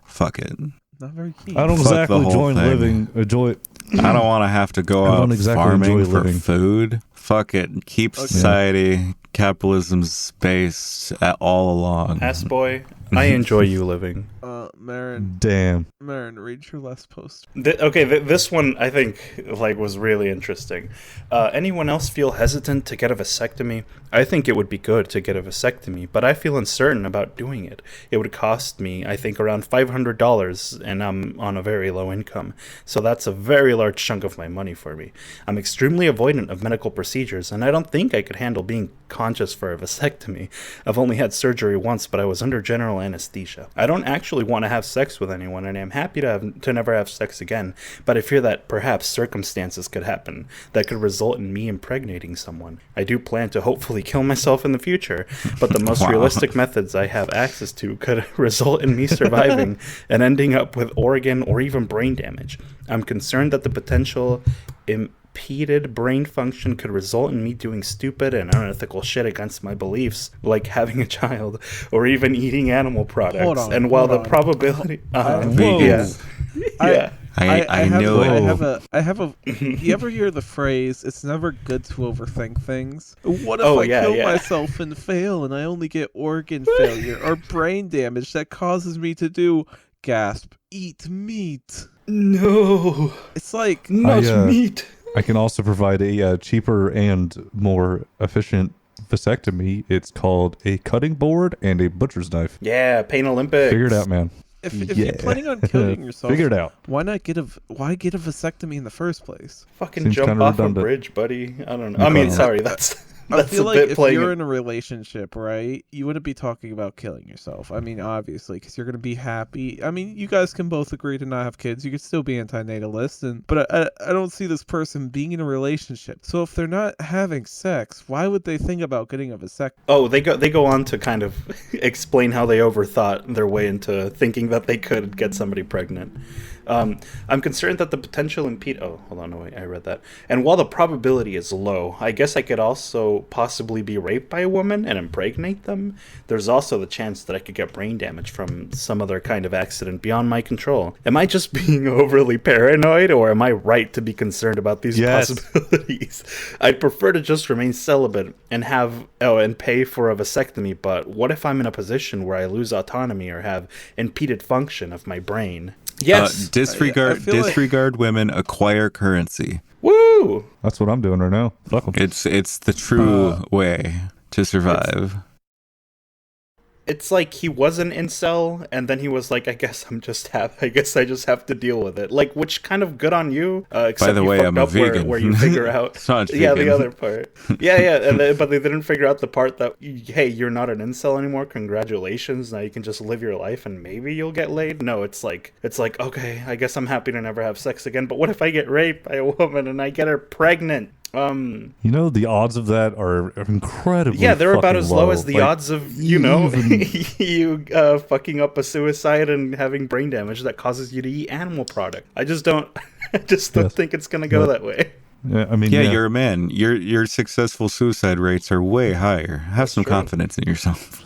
[SPEAKER 3] fuck it.
[SPEAKER 1] Not very keen.
[SPEAKER 2] I don't
[SPEAKER 3] Fuck the
[SPEAKER 2] exactly
[SPEAKER 3] whole
[SPEAKER 2] join
[SPEAKER 3] thing.
[SPEAKER 2] living. Enjoy.
[SPEAKER 3] I don't want to have to go
[SPEAKER 2] I
[SPEAKER 3] out
[SPEAKER 2] don't exactly
[SPEAKER 3] farming
[SPEAKER 2] enjoy
[SPEAKER 3] for
[SPEAKER 2] living.
[SPEAKER 3] food. Fuck it. Keep society, capitalism's based all along.
[SPEAKER 4] Ass boy, I enjoy you living.
[SPEAKER 2] Damn.
[SPEAKER 1] Marin, read your last post.
[SPEAKER 4] This one I think like was really interesting. Anyone else feel hesitant to get a vasectomy? I think it would be good to get a vasectomy, but I feel uncertain about doing it. It would cost me, I think, around $500, and I'm on a very low income, so that's a very large chunk of my money for me. I'm extremely avoidant of medical procedures, and I don't think I could handle being conscious for a vasectomy. I've only had surgery once, but I was under general anesthesia. I don't actually want to have sex with anyone, and I'm happy to never have sex again, but I fear that perhaps circumstances could happen that could result in me impregnating someone. I do plan to hopefully kill myself in the future, but the most realistic methods I have access to could result in me surviving and ending up with organ or even brain damage. I'm concerned that the potential impeded brain function could result in me doing stupid and unethical shit against my beliefs, like having a child or even eating animal products. And while the probability,
[SPEAKER 3] I know it.
[SPEAKER 1] I have a. You ever hear the phrase? It's never good to overthink things. What if
[SPEAKER 4] Oh,
[SPEAKER 1] I
[SPEAKER 4] yeah,
[SPEAKER 1] kill
[SPEAKER 4] yeah.
[SPEAKER 1] myself and fail, and I only get organ failure or brain damage that causes me to do gasp eat meat?
[SPEAKER 4] No,
[SPEAKER 1] It's like
[SPEAKER 4] not
[SPEAKER 2] I,
[SPEAKER 4] meat.
[SPEAKER 2] I can also provide a cheaper and more efficient vasectomy. It's called a cutting board and a butcher's knife.
[SPEAKER 4] Yeah, Pain Olympics.
[SPEAKER 2] Figure it out, man.
[SPEAKER 1] if you're planning on killing yourself,
[SPEAKER 2] Figure it out.
[SPEAKER 1] why get a vasectomy in the first place?
[SPEAKER 4] Fucking
[SPEAKER 2] Seems
[SPEAKER 4] jump
[SPEAKER 2] kinda
[SPEAKER 4] off
[SPEAKER 2] redundant.
[SPEAKER 4] a bridge, buddy. I don't know. I mean, sorry, that's
[SPEAKER 1] I
[SPEAKER 4] a
[SPEAKER 1] feel like
[SPEAKER 4] bit
[SPEAKER 1] if
[SPEAKER 4] playing.
[SPEAKER 1] you're in a relationship, right, you wouldn't be talking about killing yourself. I mean, obviously, because you're going to be happy. I mean, you guys can both agree to not have kids. You could still be anti-natalist, but I don't see this person being in a relationship. So if they're not having sex, why would they think about getting a vasectomy?
[SPEAKER 4] Oh, they go on to kind of explain how they overthought their way into thinking that they could get somebody pregnant. I'm concerned that the potential impede. Oh, hold on, no wait, I read that. And while the probability is low, I guess I could also possibly be raped by a woman and impregnate them. There's also the chance that I could get brain damage from some other kind of accident beyond my control. Am I just being overly paranoid, or am I right to be concerned about these possibilities? I'd prefer to just remain celibate and pay for a vasectomy, but what if I'm in a position where I lose autonomy or have impeded function of my brain? Yes.
[SPEAKER 3] Disregard women, acquire currency.
[SPEAKER 4] Woo!
[SPEAKER 2] That's what I'm doing right now. Fuck 'em.
[SPEAKER 3] It's the true way to survive.
[SPEAKER 4] It's like he was an incel, and then he was like, I guess I just have to deal with it. Like, which kind of good on you. Except
[SPEAKER 3] By the way, I'm a vegan.
[SPEAKER 4] Where you figure out,
[SPEAKER 3] It's not
[SPEAKER 4] yeah,
[SPEAKER 3] vegan.
[SPEAKER 4] the other part, but they didn't figure out the part that, hey, you're not an incel anymore. Congratulations, now you can just live your life, and maybe you'll get laid. No, it's like, okay, I guess I'm happy to never have sex again. But what if I get raped by a woman and I get her pregnant? Um,
[SPEAKER 2] You know, the odds of that are incredibly.
[SPEAKER 4] yeah, they're about
[SPEAKER 2] fucking
[SPEAKER 4] as low as the
[SPEAKER 2] Like,
[SPEAKER 4] odds of, you know, you fucking up a suicide and having brain damage that causes you to eat animal product. I just don't
[SPEAKER 2] Yes.
[SPEAKER 4] think it's gonna go that way.
[SPEAKER 2] Yeah, I mean,
[SPEAKER 3] Yeah,
[SPEAKER 2] yeah.
[SPEAKER 3] you're a man. Your successful suicide rates are way higher. Have some
[SPEAKER 4] true.
[SPEAKER 3] confidence in yourself.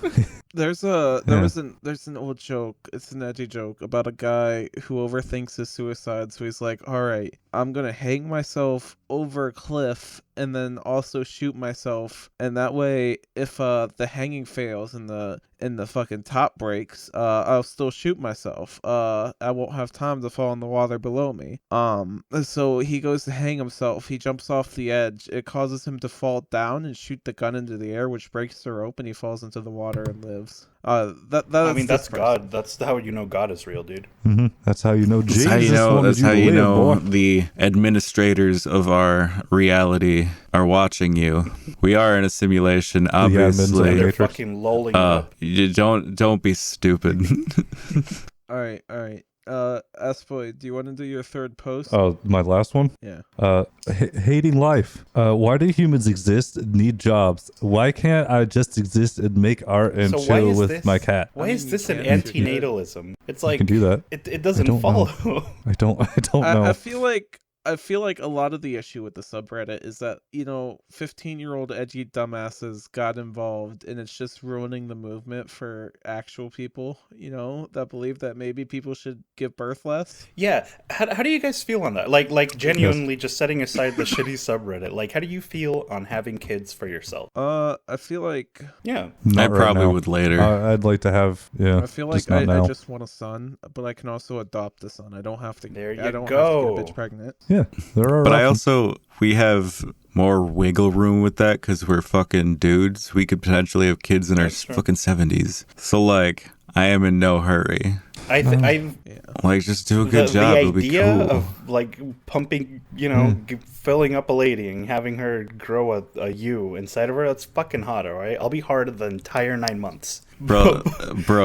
[SPEAKER 1] There's an old joke. It's an edgy joke about a guy who overthinks his suicide. So he's like, "All right, I'm gonna hang myself over a cliff and then also shoot myself, and that way, if the hanging fails and the fucking top breaks, I'll still shoot myself. I won't have time to fall in the water below me. So he goes to hang himself. He jumps off the edge. It causes him to fall down and shoot the gun into the air, which breaks the rope, and he falls into the water and lives.
[SPEAKER 4] That's God. That's how you know God is real, dude.
[SPEAKER 2] That's how you know Jesus
[SPEAKER 3] That's how you
[SPEAKER 2] wanted
[SPEAKER 3] know
[SPEAKER 2] to live, boy.
[SPEAKER 3] the administrators of our reality are watching you. We are in a simulation,
[SPEAKER 2] admins
[SPEAKER 3] obviously.
[SPEAKER 2] are
[SPEAKER 4] They're
[SPEAKER 2] Matrix.
[SPEAKER 4] fucking lolling up.
[SPEAKER 3] You don't be stupid.
[SPEAKER 1] All right. Aspoy, do you want to do your third post?
[SPEAKER 2] Oh, my last one?
[SPEAKER 1] Yeah.
[SPEAKER 2] Hating life. Why do humans exist, need jobs? Why can't I just exist and make art and
[SPEAKER 4] So why
[SPEAKER 2] chill
[SPEAKER 4] is
[SPEAKER 2] with
[SPEAKER 4] this-
[SPEAKER 2] my cat?
[SPEAKER 4] Why
[SPEAKER 1] I mean,
[SPEAKER 4] is
[SPEAKER 1] you
[SPEAKER 4] this an
[SPEAKER 1] can if you're good.
[SPEAKER 4] antinatalism? It's
[SPEAKER 2] I
[SPEAKER 4] like
[SPEAKER 2] can do that.
[SPEAKER 4] it doesn't
[SPEAKER 2] don't know.
[SPEAKER 4] follow.
[SPEAKER 2] I don't know.
[SPEAKER 1] I feel like a lot of the issue with the subreddit is that, 15-year-old edgy dumbasses got involved, and it's just ruining the movement for actual people, that believe that maybe people should give birth less.
[SPEAKER 4] Yeah, how do you guys feel on that? Like genuinely, just setting aside the shitty subreddit. Like, how do you feel on having kids for yourself?
[SPEAKER 1] I feel like
[SPEAKER 4] Yeah,
[SPEAKER 2] Not
[SPEAKER 3] I
[SPEAKER 2] right
[SPEAKER 3] probably
[SPEAKER 2] now.
[SPEAKER 3] would later.
[SPEAKER 2] I'd like to have,
[SPEAKER 1] I feel like
[SPEAKER 2] just not
[SPEAKER 1] I
[SPEAKER 2] now.
[SPEAKER 1] just want a son, but I can also adopt a son. I don't have to.
[SPEAKER 4] There you
[SPEAKER 1] I don't
[SPEAKER 4] go.
[SPEAKER 1] have to get a bitch pregnant.
[SPEAKER 2] Yeah, there are.
[SPEAKER 3] But I
[SPEAKER 2] options.
[SPEAKER 3] we have more wiggle room with that because we're fucking dudes. We could potentially have kids in our
[SPEAKER 4] That's true.
[SPEAKER 3] fucking 70s. So, like, I am in no hurry.
[SPEAKER 4] I
[SPEAKER 3] Like, just do a good job.
[SPEAKER 4] The
[SPEAKER 3] It'll be
[SPEAKER 4] idea
[SPEAKER 3] cool.
[SPEAKER 4] of like pumping, filling up a lady and having her grow a U inside of her, that's fucking hot, all right? I'll be hard the entire 9 months.
[SPEAKER 3] Bro,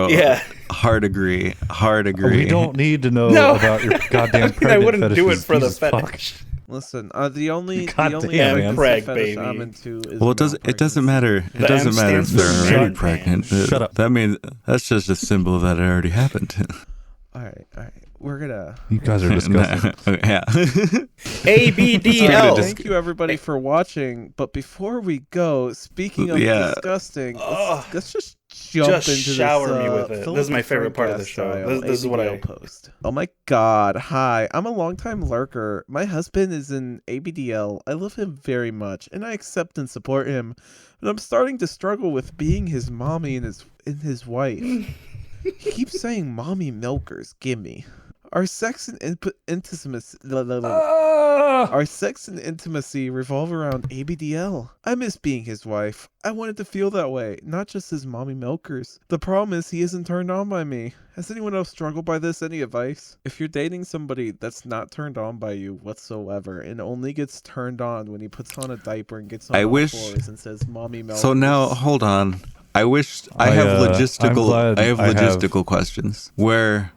[SPEAKER 4] Yeah.
[SPEAKER 3] hard agree.
[SPEAKER 2] We don't need to know
[SPEAKER 4] No.
[SPEAKER 2] about your goddamn pregnant
[SPEAKER 4] I wouldn't do it
[SPEAKER 2] fetishes.
[SPEAKER 4] for the
[SPEAKER 2] Jesus fuck.
[SPEAKER 4] fetish.
[SPEAKER 1] Listen, the only
[SPEAKER 2] God damn,
[SPEAKER 1] pregnancy
[SPEAKER 4] Preg,
[SPEAKER 1] fetish
[SPEAKER 4] baby.
[SPEAKER 1] I'm into is
[SPEAKER 3] Well, it doesn't matter. It
[SPEAKER 4] The
[SPEAKER 3] doesn't
[SPEAKER 4] M
[SPEAKER 3] matter if
[SPEAKER 4] stands for
[SPEAKER 3] they're already
[SPEAKER 4] Meronpans.
[SPEAKER 3] pregnant.
[SPEAKER 2] Shut up.
[SPEAKER 3] That means that's just a symbol that it already happened.
[SPEAKER 1] All right. We're gonna.
[SPEAKER 2] You guys are disgusting.
[SPEAKER 3] Yeah.
[SPEAKER 4] ABDL.
[SPEAKER 1] Thank you everybody for watching. But before we go, speaking of
[SPEAKER 3] Yeah.
[SPEAKER 1] disgusting,
[SPEAKER 4] Ugh.
[SPEAKER 1] let's just jump
[SPEAKER 4] Just
[SPEAKER 1] into
[SPEAKER 4] shower
[SPEAKER 1] this,
[SPEAKER 4] me with it.
[SPEAKER 1] Philip
[SPEAKER 4] This is my favorite part of the
[SPEAKER 1] Frank
[SPEAKER 4] show.
[SPEAKER 1] style
[SPEAKER 4] This is what
[SPEAKER 1] ABDL
[SPEAKER 4] I
[SPEAKER 1] post. Oh my god! Hi, I'm a longtime lurker. My husband is in ABDL. I love him very much, and I accept and support him. But I'm starting to struggle with being his mommy and his wife. He keeps saying "mommy milkers, gimme." Our sex and intimacy revolve around ABDL. I miss being his wife. I wanted to feel that way, not just his mommy milkers. The problem is he isn't turned on by me. Has anyone else struggled by this? Any advice? If you're dating somebody that's not turned on by you whatsoever and only gets turned on when he puts on a diaper and gets on
[SPEAKER 3] I
[SPEAKER 1] all
[SPEAKER 3] wish-
[SPEAKER 1] fours and says mommy milkers.
[SPEAKER 3] So now, hold on. I wish I have
[SPEAKER 2] I'm
[SPEAKER 3] logistical.
[SPEAKER 2] glad
[SPEAKER 3] I have
[SPEAKER 2] I have-
[SPEAKER 3] logistical questions where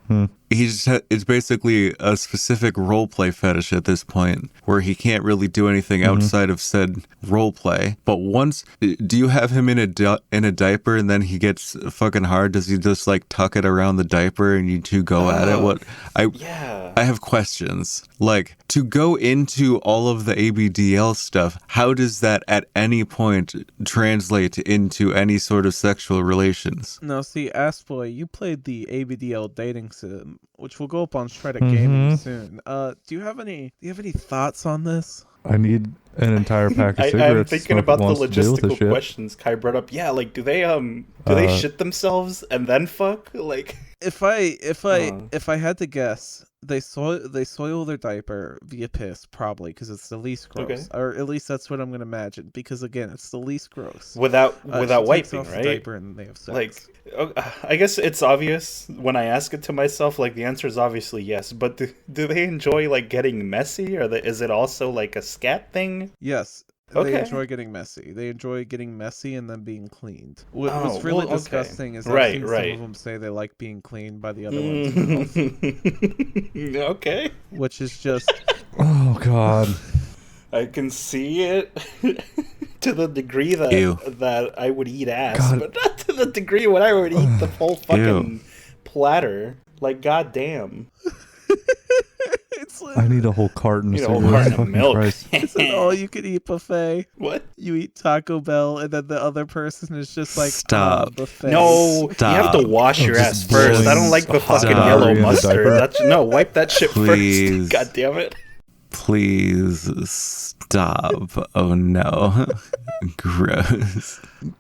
[SPEAKER 3] it's basically a specific role play fetish at this point, where he can't really do anything outside of said role play. But once, do you have him in a diaper and then he gets fucking hard? Does he just like tuck it around the diaper and you two go at it? What
[SPEAKER 4] Yeah.
[SPEAKER 3] I have questions. Like, to go into all of the ABDL stuff, how does that at any point translate into any sort of sexual relations?
[SPEAKER 1] Now, see, Assboy, you played the ABDL dating sim, which will go up on SHREDDIT Gaming soon. Do you have any thoughts on this?
[SPEAKER 2] I need an entire pack of
[SPEAKER 4] I'm
[SPEAKER 2] cigarettes.
[SPEAKER 4] thinking
[SPEAKER 2] Smoke
[SPEAKER 4] about the
[SPEAKER 2] wants to deal with this
[SPEAKER 4] logistical
[SPEAKER 2] shit.
[SPEAKER 4] questions Kai brought up. Yeah, like do they shit themselves and then fuck? Like
[SPEAKER 1] If I had to guess, they soil their diaper via piss, probably, because it's the least gross,
[SPEAKER 4] Okay.
[SPEAKER 1] or at least that's what I'm gonna imagine. Because again, it's the least gross.
[SPEAKER 4] without
[SPEAKER 1] She takes
[SPEAKER 4] wiping,
[SPEAKER 1] off the
[SPEAKER 4] right?
[SPEAKER 1] diaper and they have sex.
[SPEAKER 4] Like, I guess it's obvious when I ask it to myself. Like, the answer is obviously yes. But do they enjoy like getting messy, or is it also like a scat thing?
[SPEAKER 1] Yes.
[SPEAKER 4] Okay.
[SPEAKER 1] They enjoy getting messy. They enjoy getting messy and then being cleaned. What's
[SPEAKER 4] Oh,
[SPEAKER 1] really
[SPEAKER 4] well, okay.
[SPEAKER 1] disgusting is I've
[SPEAKER 4] Right,
[SPEAKER 1] seen
[SPEAKER 4] right.
[SPEAKER 1] some of them say they like being cleaned by the other ones,
[SPEAKER 4] Okay.
[SPEAKER 1] which is just
[SPEAKER 2] Oh god.
[SPEAKER 4] I can see it to the degree
[SPEAKER 3] Ew.
[SPEAKER 4] that I would eat ass,
[SPEAKER 2] God.
[SPEAKER 4] but not to the degree when I would eat the whole fucking platter. Like, goddamn.
[SPEAKER 1] It's like,
[SPEAKER 2] I need a whole carton.
[SPEAKER 4] Need a
[SPEAKER 2] of
[SPEAKER 4] whole
[SPEAKER 2] cigarettes.
[SPEAKER 4] carton of
[SPEAKER 2] Fucking
[SPEAKER 4] milk.
[SPEAKER 2] Christ.
[SPEAKER 1] it's an all-you-can-eat buffet.
[SPEAKER 4] What?
[SPEAKER 1] You eat Taco Bell, and then the other person is just like,
[SPEAKER 3] Stop.
[SPEAKER 1] buffet.
[SPEAKER 4] No,
[SPEAKER 3] Stop.
[SPEAKER 4] you have to wash your
[SPEAKER 2] just
[SPEAKER 4] ass first. I don't like the
[SPEAKER 2] hot
[SPEAKER 4] fucking
[SPEAKER 3] diarrhea
[SPEAKER 4] yellow
[SPEAKER 2] in a
[SPEAKER 4] mustard.
[SPEAKER 2] diaper.
[SPEAKER 4] No, wipe that shit
[SPEAKER 3] Please.
[SPEAKER 4] first. God damn it.
[SPEAKER 3] Please stop. Oh no. Gross.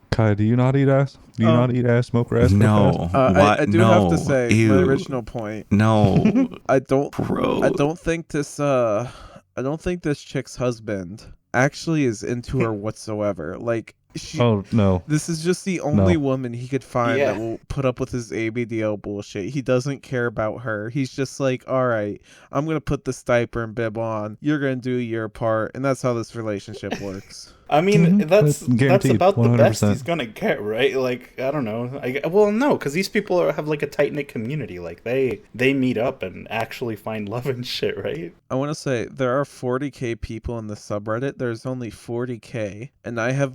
[SPEAKER 2] Kai, do you not eat ass? Do you not eat ass, smoke ass?
[SPEAKER 3] No. What?
[SPEAKER 1] I do
[SPEAKER 3] no.
[SPEAKER 1] have to say
[SPEAKER 3] Ew.
[SPEAKER 1] my original point.
[SPEAKER 3] No.
[SPEAKER 1] I don't
[SPEAKER 3] Gross.
[SPEAKER 1] think this chick's husband actually is into her whatsoever. Like
[SPEAKER 2] Oh no.
[SPEAKER 1] this is just the only
[SPEAKER 2] No.
[SPEAKER 1] woman he could find
[SPEAKER 4] Yeah.
[SPEAKER 1] that will put up with his ABDL bullshit. He doesn't care about her. He's just like, all right, I'm gonna put this diaper and bib on. You're gonna do your part, and that's how this relationship works.
[SPEAKER 4] I mean,
[SPEAKER 2] Mhm.
[SPEAKER 4] that's
[SPEAKER 2] Guaranteed,
[SPEAKER 4] about the best
[SPEAKER 2] 100%.
[SPEAKER 4] he's gonna get, right? Like, I don't know. No, because these people have like a tight knit community. Like, they meet up and actually find love and shit, right?
[SPEAKER 1] I want to say there are 40k people in the subreddit. There's only 40k, and I have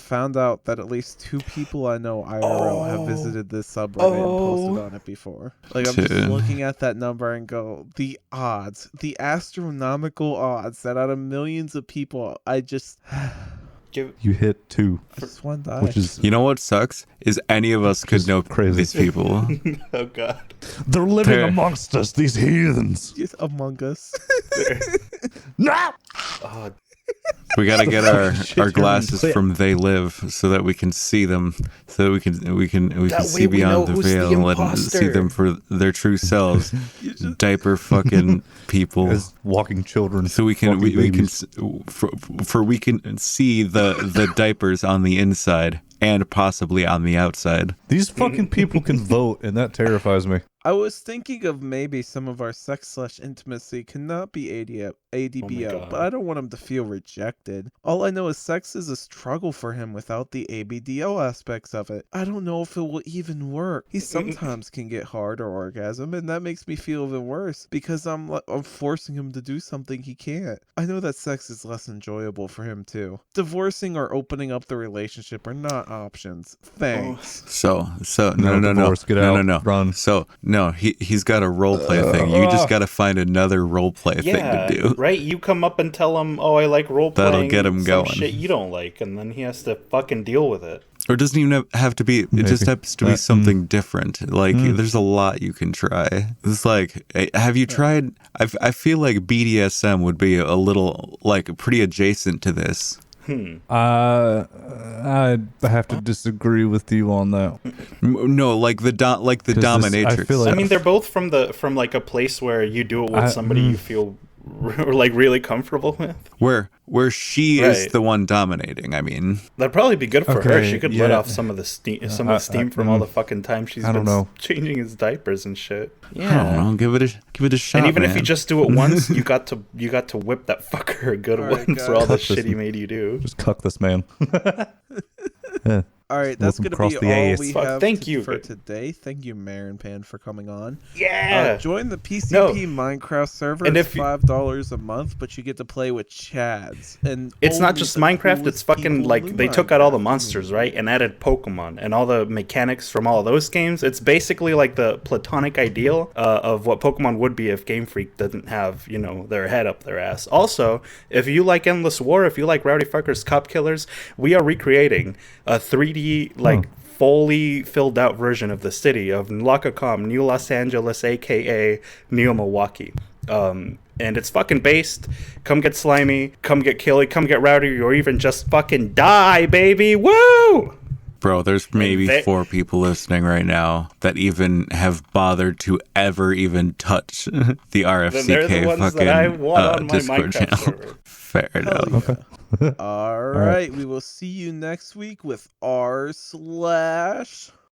[SPEAKER 1] found out that at least 2 people I know IRL have visited this subreddit and posted on it before. Like, I'm just
[SPEAKER 3] Dude.
[SPEAKER 1] looking at that number and go, the odds, the astronomical odds that out of millions of people, I just
[SPEAKER 2] You hit 2,
[SPEAKER 1] want to die.
[SPEAKER 2] which is
[SPEAKER 3] You know what sucks? Is any of us could
[SPEAKER 2] Just
[SPEAKER 3] know
[SPEAKER 2] crazy.
[SPEAKER 3] these people.
[SPEAKER 4] Oh god.
[SPEAKER 2] they're living
[SPEAKER 3] Fair.
[SPEAKER 2] amongst us. These heathens.
[SPEAKER 1] Just Among Us.
[SPEAKER 2] No.
[SPEAKER 4] Oh,
[SPEAKER 3] We gotta get our
[SPEAKER 2] Shit, you're
[SPEAKER 3] glasses
[SPEAKER 2] insane.
[SPEAKER 3] from They Live so that we can see them, so that we can
[SPEAKER 4] That
[SPEAKER 3] see
[SPEAKER 4] way we
[SPEAKER 3] beyond
[SPEAKER 4] know
[SPEAKER 3] the
[SPEAKER 4] who's the
[SPEAKER 3] veil and see
[SPEAKER 4] imposter.
[SPEAKER 3] them for their true selves. Diaper fucking people.
[SPEAKER 2] As walking children.
[SPEAKER 3] So we can
[SPEAKER 2] fucking
[SPEAKER 3] we can
[SPEAKER 2] babies.
[SPEAKER 3] we can see the diapers on the inside and possibly on the outside.
[SPEAKER 2] These fucking people can vote, and that terrifies me.
[SPEAKER 1] I was thinking of maybe some of our sex/intimacy cannot be ADBL,
[SPEAKER 4] God.
[SPEAKER 1] but I don't want him to feel rejected. All I know is sex is a struggle for him without the ABDL aspects of it. I don't know if it will even work. He sometimes can get hard or orgasm, and that makes me feel even worse because I'm forcing him to do something he can't. I know that sex is less enjoyable for him too. Divorcing or opening up the relationship are not options. Thanks.
[SPEAKER 3] So
[SPEAKER 2] No,
[SPEAKER 3] no.
[SPEAKER 2] divorce, get out, run.
[SPEAKER 3] So no, he's got a role play thing. You just got to find another role play thing
[SPEAKER 4] yeah,
[SPEAKER 3] to do.
[SPEAKER 4] right? You come up and tell him, oh, I like role playing.
[SPEAKER 3] That'll get him
[SPEAKER 4] some
[SPEAKER 3] going.
[SPEAKER 4] shit you don't like, and then he has to fucking deal with it.
[SPEAKER 3] Or it doesn't even have to be. It just
[SPEAKER 2] Maybe.
[SPEAKER 3] has to be something different. Like there's a lot you can try. It's like, have you tried? I feel like BDSM would be a little like pretty adjacent to this.
[SPEAKER 2] I have to disagree with you on that.
[SPEAKER 3] No, like the dominatrix.
[SPEAKER 2] I feel like-
[SPEAKER 4] I mean, they're both from like a place where you do it with somebody you feel like really comfortable with.
[SPEAKER 3] where she is
[SPEAKER 4] Right.
[SPEAKER 3] the one dominating. I mean,
[SPEAKER 4] That'd probably be good for her.
[SPEAKER 2] Okay,
[SPEAKER 4] She could let
[SPEAKER 2] yeah.
[SPEAKER 4] off some of the steam from all the fucking time she's
[SPEAKER 2] I don't
[SPEAKER 4] been
[SPEAKER 2] know.
[SPEAKER 4] changing his diapers and shit.
[SPEAKER 3] I don't know. Give it a shot.
[SPEAKER 4] And even if you
[SPEAKER 3] man.
[SPEAKER 4] just do it once, you got to whip that fucker a good
[SPEAKER 1] All
[SPEAKER 4] one
[SPEAKER 1] right,
[SPEAKER 4] for all the
[SPEAKER 2] guys. Cut
[SPEAKER 4] shit he
[SPEAKER 2] this-
[SPEAKER 4] made you do.
[SPEAKER 2] Just cuck this man. Yeah.
[SPEAKER 1] All right, that's
[SPEAKER 2] Welcome
[SPEAKER 1] going to
[SPEAKER 2] across
[SPEAKER 1] be
[SPEAKER 2] the
[SPEAKER 1] all
[SPEAKER 2] ass.
[SPEAKER 1] we
[SPEAKER 4] Fuck,
[SPEAKER 1] have
[SPEAKER 4] thank you.
[SPEAKER 1] for today. Thank you, Meronpan, for coming on.
[SPEAKER 4] Yeah.
[SPEAKER 1] Join the PCP
[SPEAKER 4] No.
[SPEAKER 1] Minecraft server.
[SPEAKER 4] And
[SPEAKER 1] It's
[SPEAKER 4] if you-
[SPEAKER 1] $5 a month, but you get to play with Chads. And
[SPEAKER 4] It's not
[SPEAKER 1] only
[SPEAKER 4] just
[SPEAKER 1] the
[SPEAKER 4] Minecraft,
[SPEAKER 1] coolest
[SPEAKER 4] it's fucking
[SPEAKER 1] people
[SPEAKER 4] like
[SPEAKER 1] in
[SPEAKER 4] they took out all the
[SPEAKER 1] Minecraft.
[SPEAKER 4] monsters, right? And added Pokemon and all the mechanics from all of those games. It's basically like the platonic ideal of what Pokemon would be if Game Freak didn't have, their head up their ass. Also, if you like Endless War, if you like Rowdy Fuckers Cop Killers, we are recreating a 3D, fully filled out version of the city of Nlakacom, New Los Angeles, aka Neo Milwaukee. And it's fucking based. Come get slimy, come get killy, come get rowdy, or even just fucking die, baby. Woo!
[SPEAKER 3] Bro, there's maybe
[SPEAKER 4] they-
[SPEAKER 3] 4 people listening right now that even have bothered to ever even touch the
[SPEAKER 4] Then
[SPEAKER 3] RFCK
[SPEAKER 4] they're the ones
[SPEAKER 3] fucking
[SPEAKER 4] that I want on my
[SPEAKER 3] Discord
[SPEAKER 4] Minecraft
[SPEAKER 3] channel.
[SPEAKER 4] server.
[SPEAKER 3] Fair enough.
[SPEAKER 1] Okay. All right. We will see you next week with r/.